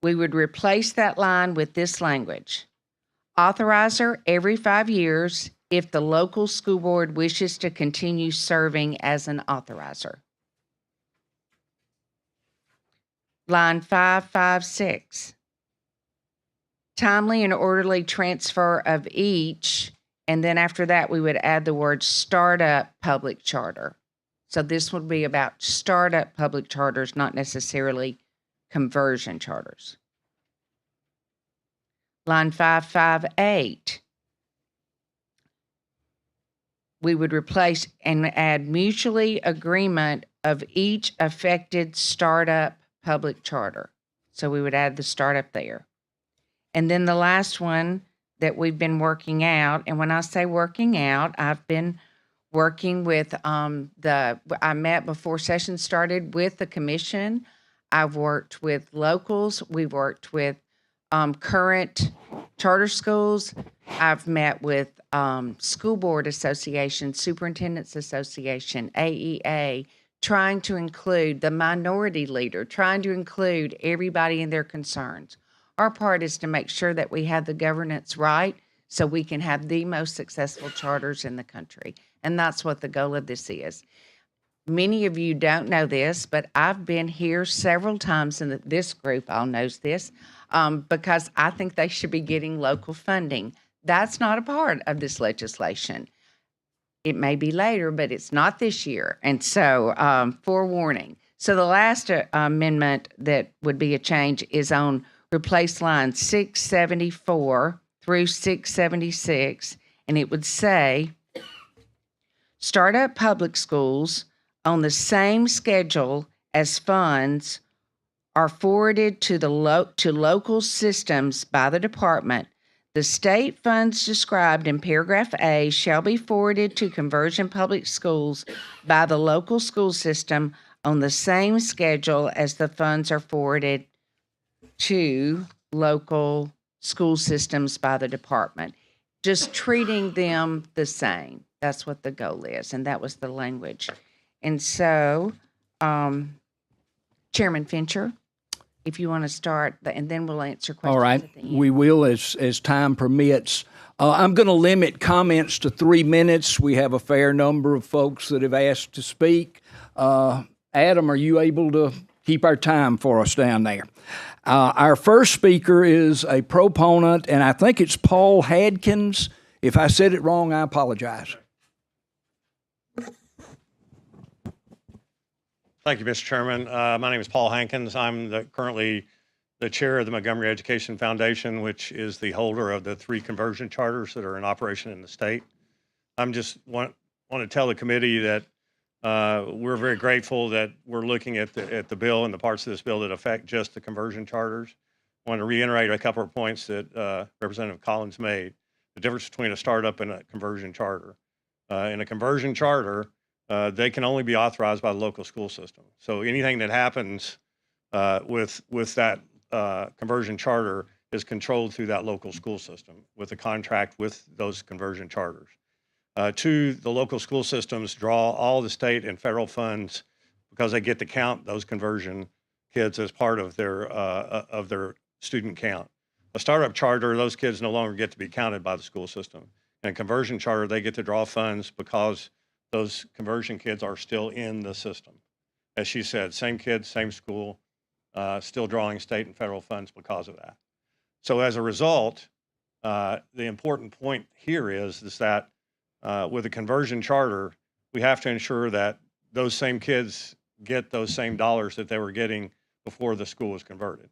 we would replace that line with this language. Authorizer every 5 years if the local school board wishes to continue serving as an authorizer. Line 556. Timely and orderly transfer of each, and then after that we would add the word startup public charter. So this would be about startup public charters, not necessarily conversion charters. Line 558. We would replace and add mutually agreement of each affected startup public charter. So we would add the startup there. And then the last one that we've been working out, and when I say working out, I've been working with I met before session started with the commission. I've worked with locals. We've worked with current charter schools. I've met with School Board Association, Superintendents Association, AEA, trying to include the minority leader, trying to include everybody in their concerns. Our part is to make sure that we have the governance right so we can have the most successful charters in the country. And that's what the goal of this is. Many of you don't know this, but I've been here several times, and this group all knows this, because I think they should be getting local funding. That's not a part of this legislation. It may be later, but it's not this year. And so, forewarning. So the last amendment that would be a change is on replace lines 674 through 676, and it would say, startup public schools on the same schedule as funds are forwarded to local systems by the department. The state funds described in paragraph A shall be forwarded to conversion public schools by the local school system on the same schedule as the funds are forwarded to local school systems by the department. Just treating them the same. That's what the goal is, and that was the language. And so, Chairman Fincher, if you want to start, and then we'll answer questions. All right, at the end. we will as time permits. I'm going to limit comments to 3 minutes. We have a fair number of folks that have asked to speak. Adam, are you able to keep our time for us down there? Our first speaker is a proponent, and I think it's Paul Hadkins. If I said it wrong, I apologize. Thank you, Mr. Chairman. My name is Paul Hankins. I'm currently the chair of the Montgomery Education Foundation, which is the holder of the 3 conversion charters that are in operation in the state. I'm just want to tell the committee that we're very grateful that we're looking at the bill and the parts of this bill that affect just the conversion charters. I want to reiterate a couple of points that Representative Collins made. The difference between a startup and a conversion charter. In a conversion charter, they can only be authorized by the local school system. So anything that happens with that conversion charter is controlled through that local school system with a contract with those conversion charters. 2, the local school systems draw all the state and federal funds because they get to count those conversion kids as part of their student count. A startup charter, those kids no longer get to be counted by the school system. In a conversion charter, they get to draw funds because those conversion kids are still in the system. As she said, same kids, same school, still drawing state and federal funds because of that. So as a result, the important point here is that with a conversion charter, we have to ensure that those same kids get those same dollars that they were getting before the school was converted.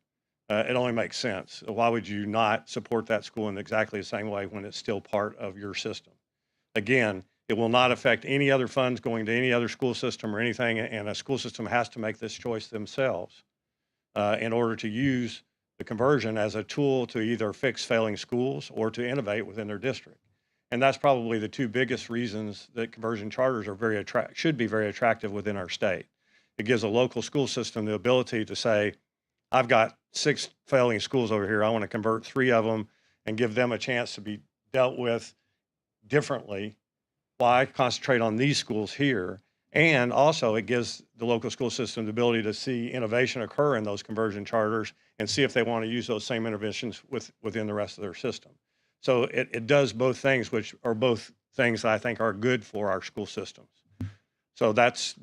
It only makes sense. Why would you not support that school in exactly the same way when it's still part of your system? Again, it will not affect any other funds going to any other school system or anything, and a school system has to make this choice themselves in order to use the conversion as a tool to either fix failing schools or to innovate within their district. And that's probably the two biggest reasons that conversion charters are should be very attractive within our state. It gives a local school system the ability to say, I've got 6 failing schools over here. I want to convert 3 of them and give them a chance to be dealt with differently. Why concentrate on these schools here? And also it gives the local school system the ability to see innovation occur in those conversion charters and see if they want to use those same interventions within the rest of their system. So it does both things, which are both things that I think are good for our school systems. So that's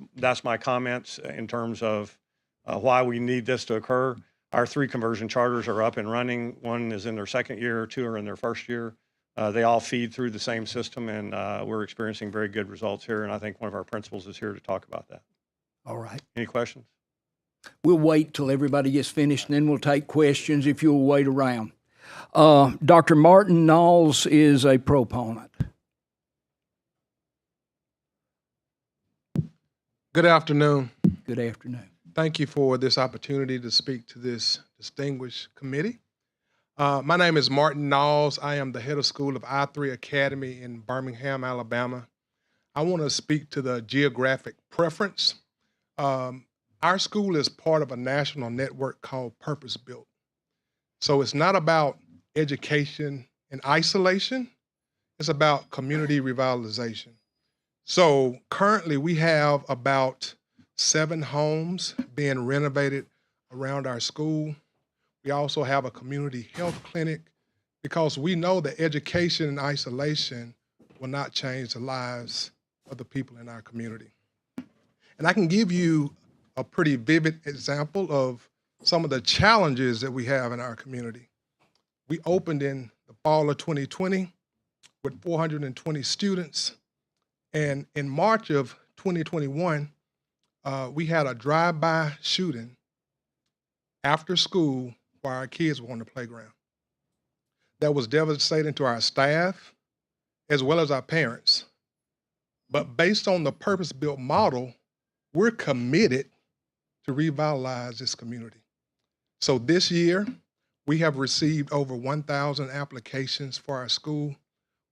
my comments in terms of why we need this to occur. Our 3 conversion charters are up and running. 1 is in their 2nd year, 2 are in their 1st year. They all feed through the same system, and we're experiencing very good results here. And I think one of our principals is here to talk about that. All right. Any questions? We'll wait till everybody gets finished, and then we'll take questions if you'll wait around. Dr. Martin Knowles is a proponent. Good afternoon. Good afternoon. Thank you for this opportunity to speak to this distinguished committee. My name is Martin Knowles. I am the head of school of I3 Academy in Birmingham, Alabama. I want to speak to the geographic preference. Our school is part of a national network called Purpose Built. So it's not about education in isolation. It's about community revitalization. So currently we have about 7 homes being renovated around our school. We also have a community health clinic because we know that education in isolation will not change the lives of the people in our community. And I can give you a pretty vivid example of some of the challenges that we have in our community. We opened in the fall of 2020 with 420 students. And in March of 2021, we had a drive-by shooting after school while our kids were on the playground. That was devastating to our staff as well as our parents. But based on the purpose-built model, we're committed to revitalize this community. So this year, we have received over 1,000 applications for our school.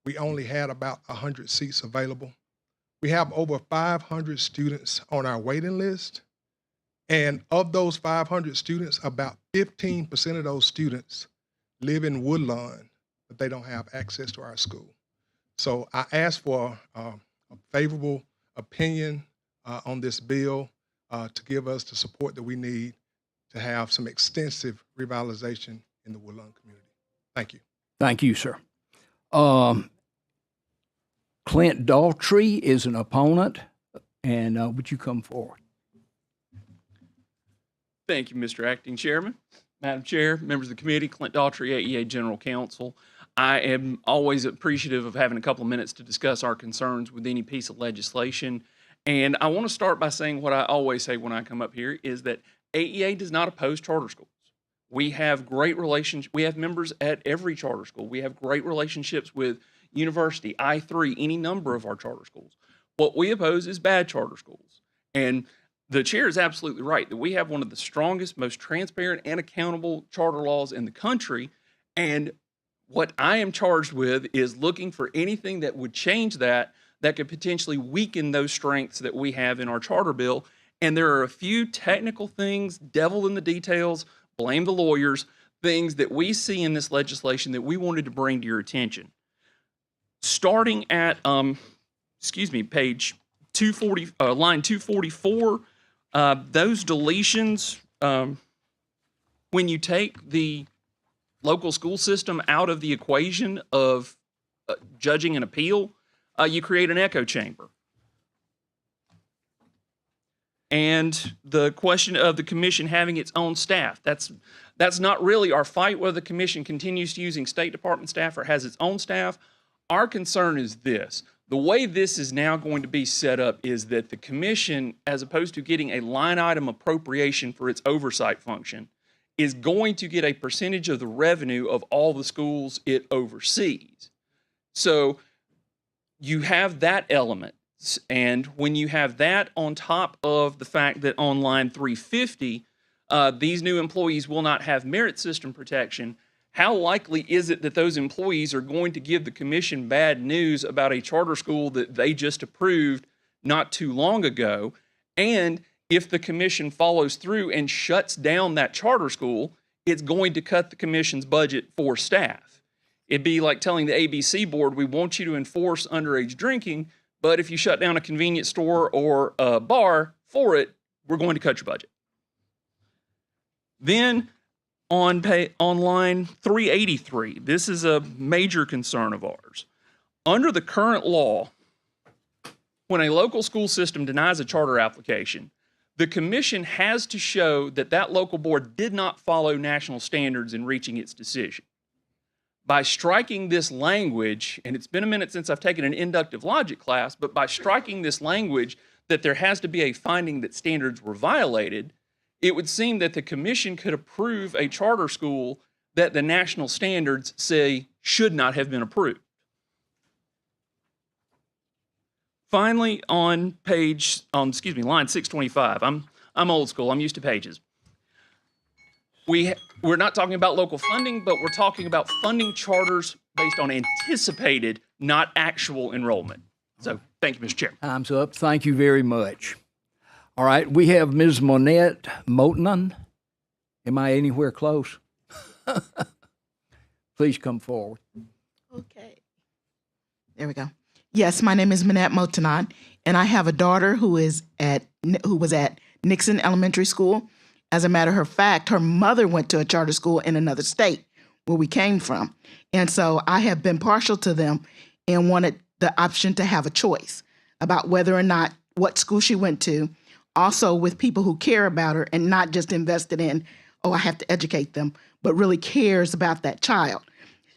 We only had about 100 seats available. We have over 500 students on our waiting list. And of those 500 students, about 15% of those students live in Woodlawn, but they don't have access to our school. So I ask for a favorable opinion on this bill to give us the support that we need to have some extensive revitalization in the Woodlawn community. Thank you. Thank you, sir. Clint Daltrey is an opponent, and would you come forward? Thank you, Mr. Acting Chairman. Madam Chair, members of the committee, Clint Daltrey, AEA General Counsel. I am always appreciative of having a couple of minutes to discuss our concerns with any piece of legislation. And I want to start by saying what I always say when I come up here is that AEA does not oppose charter schools. We have great relations. We have members at every charter school. We have great relationships with university, I3, any number of our charter schools. What we oppose is bad charter schools. And the chair is absolutely right that we have one of the strongest, most transparent and accountable charter laws in the country. And what I am charged with is looking for anything that would change that could potentially weaken those strengths that we have in our charter bill. And there are a few technical things, devil in the details, blame the lawyers, things that we see in this legislation that we wanted to bring to your attention. Starting at, page 240, line 244, those deletions, when you take the local school system out of the equation of judging an appeal, you create an echo chamber. And the question of the commission having its own staff, that's not really our fight, whether the commission continues to using State Department staff or has its own staff. Our concern is this. The way this is now going to be set up is that the commission, as opposed to getting a line item appropriation for its oversight function, is going to get a percentage of the revenue of all the schools it oversees. So you have that element. And when you have that on top of the fact that on line 350, these new employees will not have merit system protection, how likely is it that those employees are going to give the commission bad news about a charter school that they just approved not too long ago? And if the commission follows through and shuts down that charter school, it's going to cut the commission's budget for staff. It'd be like telling the ABC board, we want you to enforce underage drinking, but if you shut down a convenience store or a bar for it, we're going to cut your budget. Then on line 383, this is a major concern of ours. Under the current law, when a local school system denies a charter application, the commission has to show that that local board did not follow national standards in reaching its decision. By striking this language, and it's been a minute since I've taken an inductive logic class, but by striking this language that there has to be a finding that standards were violated, it would seem that the commission could approve a charter school that the national standards say should not have been approved. Finally, on line 625, I'm old school, I'm used to pages. We're not talking about local funding, but we're talking about funding charters based on anticipated, not actual enrollment. So thank you, Mr. Chair. Time's up. Thank you very much. All right, we have Ms. Monette Motenan. Am I anywhere close? Please come forward. Okay. There we go. Yes, my name is Monette Motenan, and I have a daughter who was at Nixon Elementary School. As a matter of fact, her mother went to a charter school in another state where we came from. And so I have been partial to them and wanted the option to have a choice about whether or not what school she went to, also with people who care about her and not just invested in, oh, I have to educate them, but really cares about that child.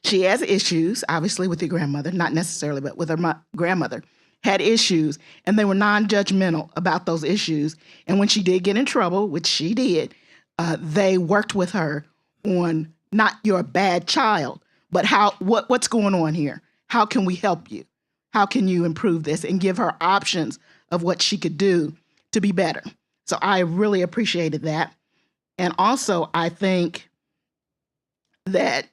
She has issues, obviously, with your grandmother, not necessarily, but with her grandmother, had issues, and they were non-judgmental about those issues. And when she did get in trouble, which she did, they worked with her on not you're a bad child, but what's going on here? How can we help you? How can you improve this? And give her options of what she could do to be better. So I really appreciated that. And also, I think that,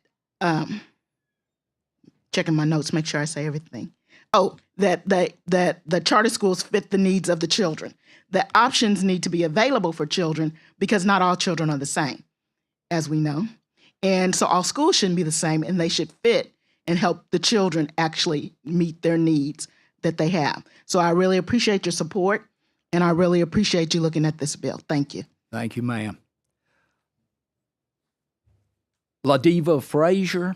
checking my notes, make sure I say everything. Oh, that the charter schools fit the needs of the children. That options need to be available for children because not all children are the same, as we know. And so all schools shouldn't be the same, and they should fit and help the children actually meet their needs that they have. So I really appreciate your support, and I really appreciate you looking at this bill. Thank you. Thank you, ma'am. Ladiva Frazier.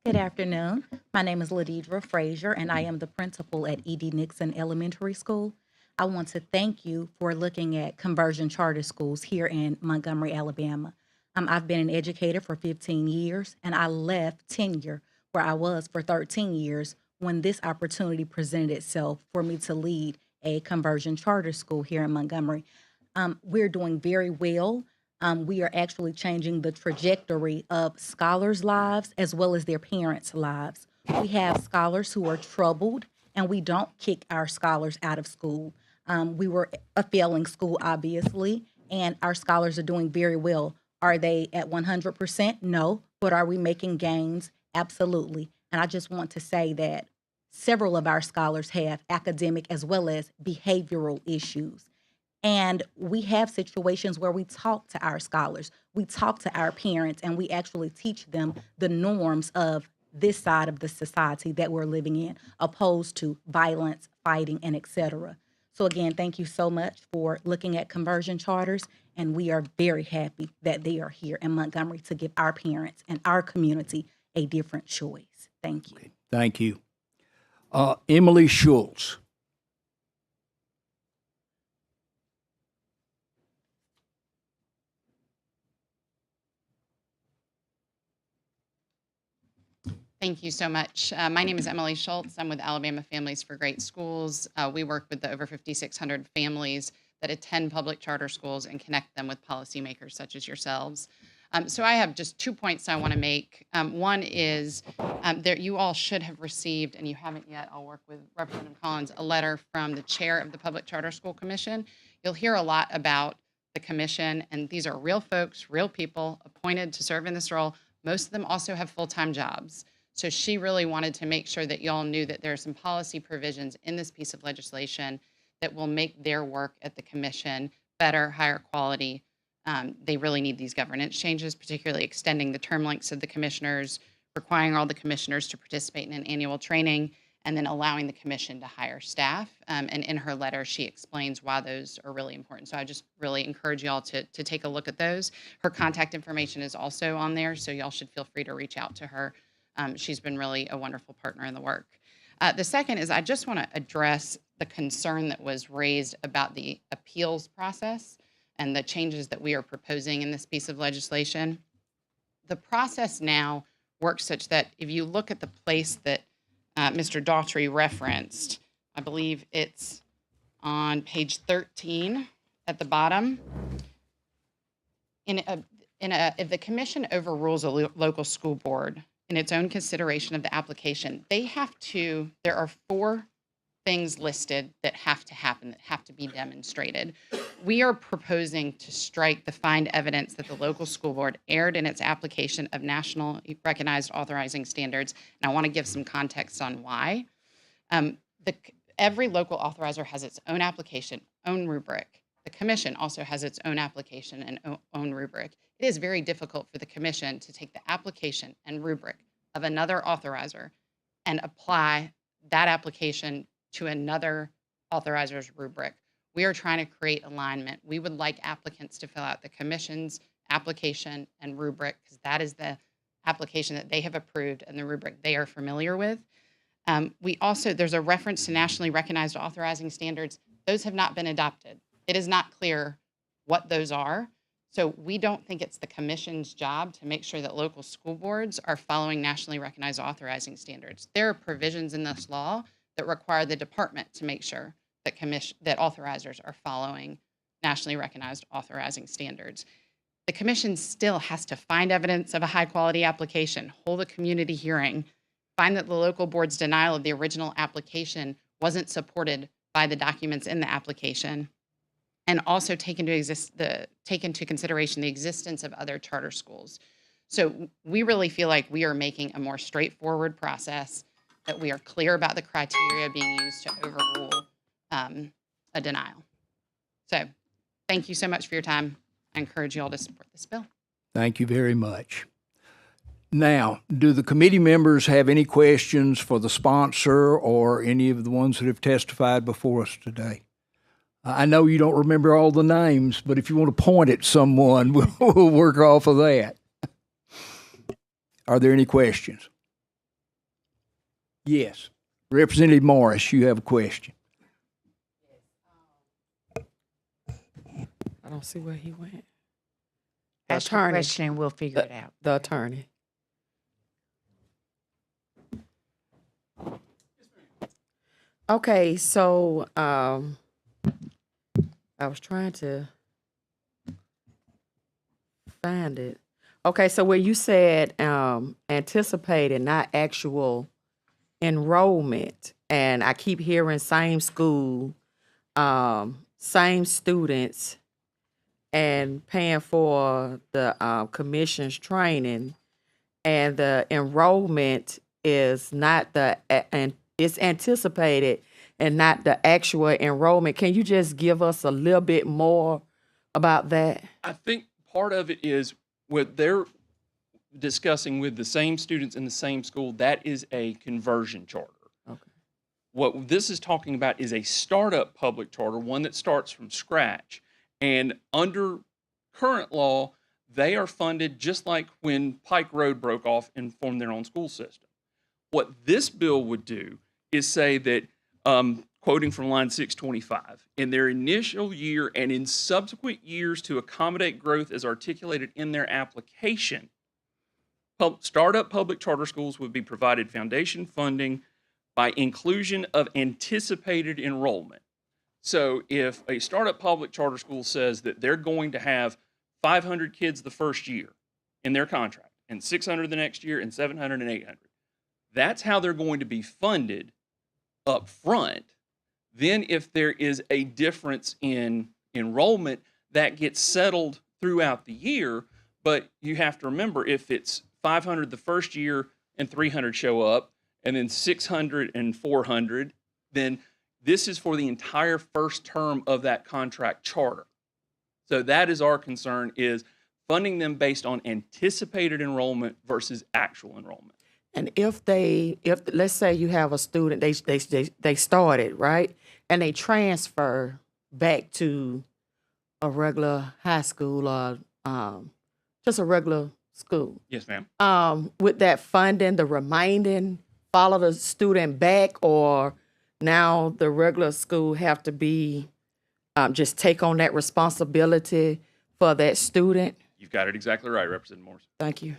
Good afternoon. My name is Ladidra Frazier, and I am the principal at E.D. Nixon Elementary School. I want to thank you for looking at conversion charter schools here in Montgomery, Alabama. I've been an educator for 15 years, and I left tenure where I was for 13 years when this opportunity presented itself for me to lead a conversion charter school here in Montgomery. We're doing very well. We are actually changing the trajectory of scholars' lives as well as their parents' lives. We have scholars who are troubled, and we don't kick our scholars out of school. We were a failing school, obviously, and our scholars are doing very well. Are they at 100%? No. But are we making gains? Absolutely. And I just want to say that several of our scholars have academic as well as behavioral issues. And we have situations where we talk to our scholars, we talk to our parents, and we actually teach them the norms of this side of the society that we're living in, opposed to violence, fighting, and etc. So again, thank you so much for looking at conversion charters, and we are very happy that they are here in Montgomery to give our parents and our community a different choice. Thank you. Thank you. Emily Schultz. Thank you so much. My name is Emily Schultz. I'm with Alabama Families for Great Schools. We work with the over 5,600 families that attend public charter schools and connect them with policymakers such as yourselves. So I have just 2 points I want to make. One is that you all should have received, and you haven't yet, I'll work with Representative Collins, a letter from the chair of the Public Charter School Commission. You'll hear a lot about the commission, and these are real folks, real people appointed to serve in this role. Most of them also have full-time jobs. So she really wanted to make sure that y'all knew that there are some policy provisions in this piece of legislation that will make their work at the commission better, higher quality. They really need these governance changes, particularly extending the term lengths of the commissioners, requiring all the commissioners to participate in an annual training, and then allowing the commission to hire staff. And in her letter, she explains why those are really important. So I just really encourage y'all to take a look at those. Her contact information is also on there, so y'all should feel free to reach out to her. She's been really a wonderful partner in the work. The second is I just want to address the concern that was raised about the appeals process and the changes that we are proposing in this piece of legislation. The process now works such that if you look at the place that Mr. Daughtry referenced, I believe it's on page 13 at the bottom. If the commission overrules a local school board in its own consideration of the application, there are 4 things listed that have to happen, that have to be demonstrated. We are proposing to strike the find evidence that the local school board erred in its application of nationally recognized authorizing standards. And I want to give some context on why. Every local authorizer has its own application, own rubric. The commission also has its own application and own rubric. It is very difficult for the commission to take the application and rubric of another authorizer and apply that application to another authorizer's rubric. We are trying to create alignment. We would like applicants to fill out the commission's application and rubric, because that is the application that they have approved and the rubric they are familiar with. There's a reference to nationally recognized authorizing standards. Those have not been adopted. It is not clear what those are. So we don't think it's the commission's job to make sure that local school boards are following nationally recognized authorizing standards. There are provisions in this law that require the department to make sure that authorizers are following nationally recognized authorizing standards. The commission still has to find evidence of a high quality application, hold a community hearing, find that the local board's denial of the original application wasn't supported by the documents in the application, and also take into consideration the existence of other charter schools. So we really feel like we are making a more straightforward process, that we are clear about the criteria being used to overrule a denial. So thank you so much for your time. I encourage you all to support this bill. Thank you very much. Now, do the committee members have any questions for the sponsor or any of the ones that have testified before us today? I know you don't remember all the names, but if you want to point at someone, we'll work off of that. Are there any questions? Yes. Representative Morris, you have a question. I don't see where he went. Ask your question and we'll figure it out. The attorney. Okay, so I was trying to find it. Okay, so where you said anticipated, not actual enrollment, and I keep hearing same school, same students, and paying for the commission's training, and the enrollment is not and it's anticipated and not the actual enrollment. Can you just give us a little bit more about that? I think part of it is what they're discussing with the same students in the same school. That is a conversion charter. Okay. What this is talking about is a startup public charter, one that starts from scratch. And under current law, they are funded just like when Pike Road broke off and formed their own school system. What this bill would do is say that, quoting from line 625, in their initial year and in subsequent years to accommodate growth as articulated in their application, startup public charter schools would be provided foundation funding by inclusion of anticipated enrollment. So if a startup public charter school says that they're going to have 500 kids the first year, in their contract, and 600 the next year, and 700 and 800. That's how they're going to be funded up front. Then if there is a difference in enrollment, that gets settled throughout the year. But you have to remember, if it's 500 the first year and 300 show up, and then 600 and 400, then this is for the entire first term of that contract charter. So that is our concern, is funding them based on anticipated enrollment versus actual enrollment. And if let's say you have a student, they started, right? And they transfer back to a regular high school or just a regular school. Yes, ma'am. With that funding, the remaining follow the student back, or now the regular school have to be just take on that responsibility for that student? You've got it exactly right, Representative Morris. Thank you.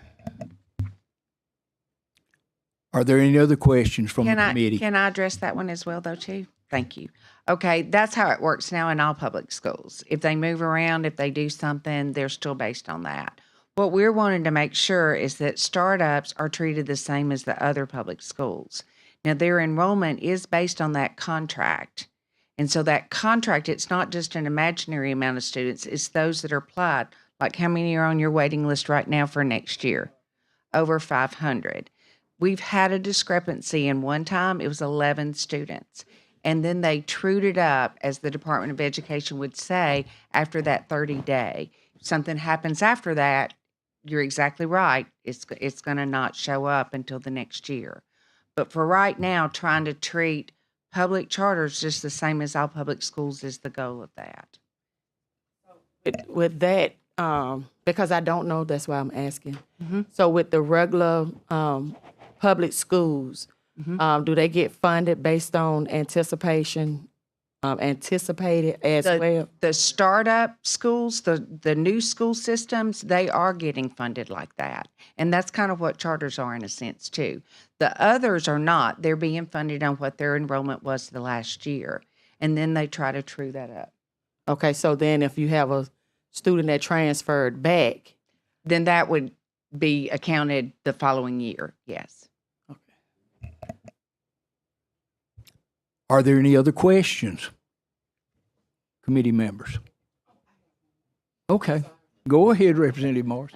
Are there any other questions from the committee? Can I address that one as well, though, too? Thank you. Okay, that's how it works now in all public schools. If they move around, if they do something, they're still based on that. What we're wanting to make sure is that startups are treated the same as the other public schools. Now, their enrollment is based on that contract. And so that contract, it's not just an imaginary amount of students, it's those that are applied. Like how many are on your waiting list right now for next year? Over 500. We've had a discrepancy, and one time it was 11 students. And then they trued it up, as the Department of Education would say, after that 30-day. If something happens after that, you're exactly right. It's going to not show up until the next year. But for right now, trying to treat public charters just the same as all public schools is the goal of that. With that, because I don't know, that's why I'm asking. So with the regular public schools, do they get funded based on anticipated as well? The startup schools, the new school systems, they are getting funded like that. And that's kind of what charters are in a sense too. The others are not. They're being funded on what their enrollment was the last year. And then they try to true that up. Okay, so then if you have a student that transferred back, then that would be accounted the following year, yes. Are there any other questions? Committee members? Okay. Go ahead, Representative Morris.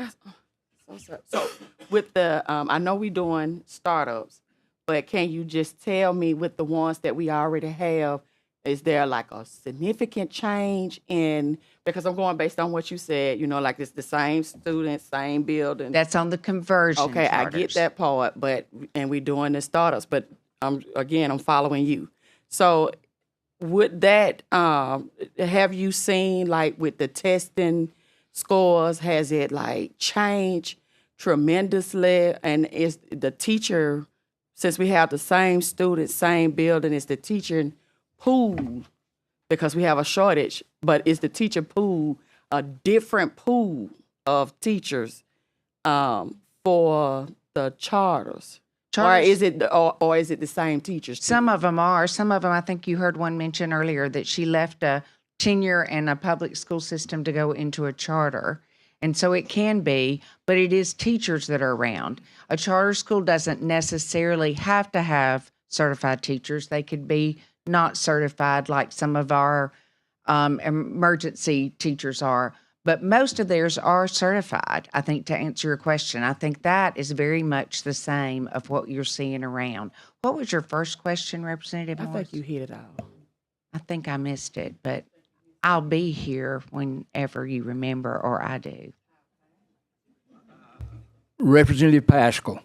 So with the, I know we're doing startups, but can you just tell me with the ones that we already have, is there like a significant change in, because I'm going based on what you said, you know, like it's the same students, same building. That's on the conversion Okay, charters. I get that part, and we're doing the startups, but I'm following you. So would that, have you seen, like with the testing scores, has it like changed tremendously? And is the teacher, since we have the same students, same building, is the teacher pool, because we have a shortage, but is the teacher pool a different pool of teachers for the charters? Or is it the same teachers? Some of them are. Some of them, I think you heard one mention earlier that she left a tenure in a public school system to go into a charter. And so it can be, but it is teachers that are around. A charter school doesn't necessarily have to have certified teachers. They could be not certified like some of our emergency teachers are. But most of theirs are certified, I think, to answer your question. I think that is very much the same of what you're seeing around. What was your first question, Representative Morris? I think you hit it all. I think I missed it, but I'll be here whenever you remember, or I do. Representative Paschal.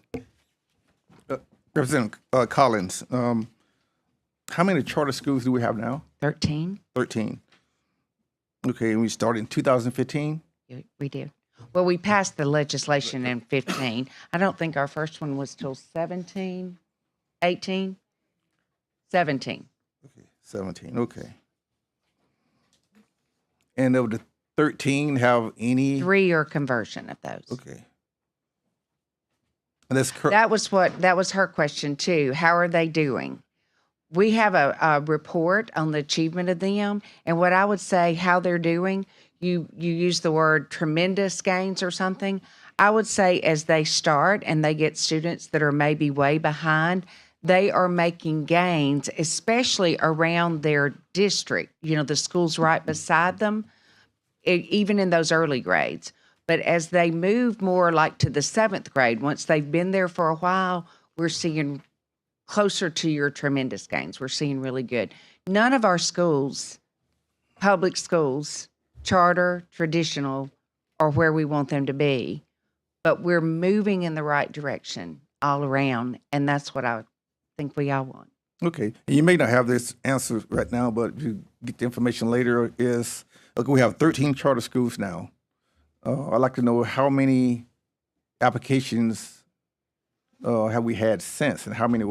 Representative Collins, how many charter schools do we have now? 13. 13. Okay, and we started in 2015? We did. Well, we passed the legislation in 15. I don't think our first one was till 17, 18, 17. Okay, 17, okay. And of the 13, have any? 3 are conversion of those. Okay. And that's that was her question too. How are they doing? We have a report on the achievement of them, and what I would say how they're doing, you use the word tremendous gains or something. I would say as they start and they get students that are maybe way behind, they are making gains, especially around their district, the schools right beside them, even in those early grades. But as they move more like to the 7th grade, once they've been there for a while, we're seeing closer to your tremendous gains. We're seeing really good. None of our schools, public schools, charter, traditional, are where we want them to be, but we're moving in the right direction all around, and that's what I think we all want. Okay. And you may not have this answer right now, but if you get the information later, okay, we have 13 charter schools now. I'd like to know how many applications have we had since, and how many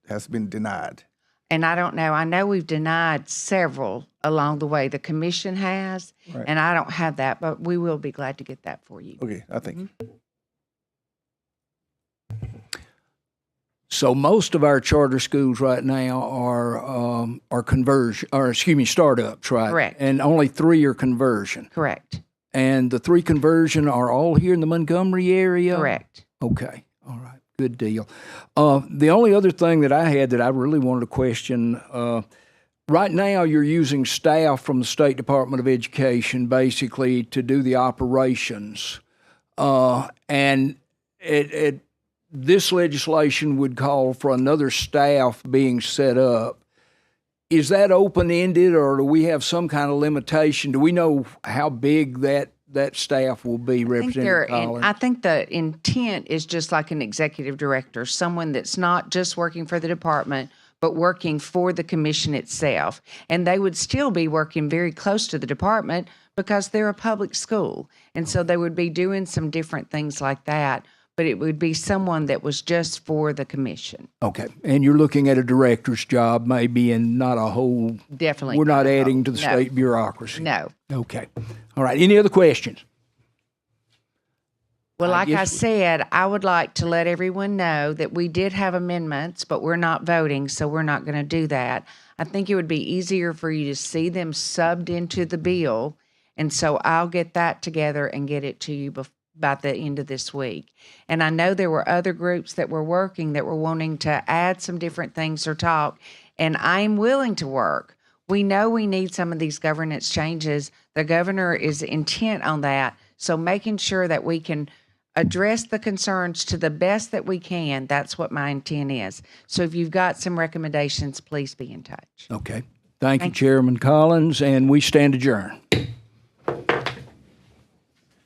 has been denied? And I don't know. I know we've denied several along the way. The commission has, Right. and I don't have that, but we will be glad to get that for you. Okay, I think. So most of our charter schools right now are startups, right? Correct. And only 3 are conversion. Correct. And the 3 conversion are all here in the Montgomery area? Correct. Okay. All right. Good deal. The only other thing that I had that I really wanted to question, right now you're using staff from the State Department of Education basically to do the operations. And this legislation would call for another staff being set up. Is that open-ended, or do we have some kind of limitation? Do we know how big that staff will be, Representative Collins? I think the intent is just like an executive director, someone that's not just working for the department, but working for the commission itself. And they would still be working very close to the department because they're a public school. And so they would be doing some different things like that, but it would be someone that was just for the commission. Okay. And you're looking at a director's job maybe, and not a whole... Definitely. We're not adding to the No. state bureaucracy. No. Okay. All right. Any other questions? Well, like I guess- said, I would like to let everyone know that we did have amendments, but we're not voting, so we're not going to do that. I think it would be easier for you to see them subbed into the bill, and so I'll get that together and get it to you by the end of this week. And I know there were other groups that were working that were wanting to add some different things or talk, and I'm willing to work. We know we need some of these governance changes. The governor is intent on that, so making sure that we can address the concerns to the best that we can, that's what my intent is. So if you've got some recommendations, please be in touch. Okay. Thank you, Chairman Collins, and we stand adjourned.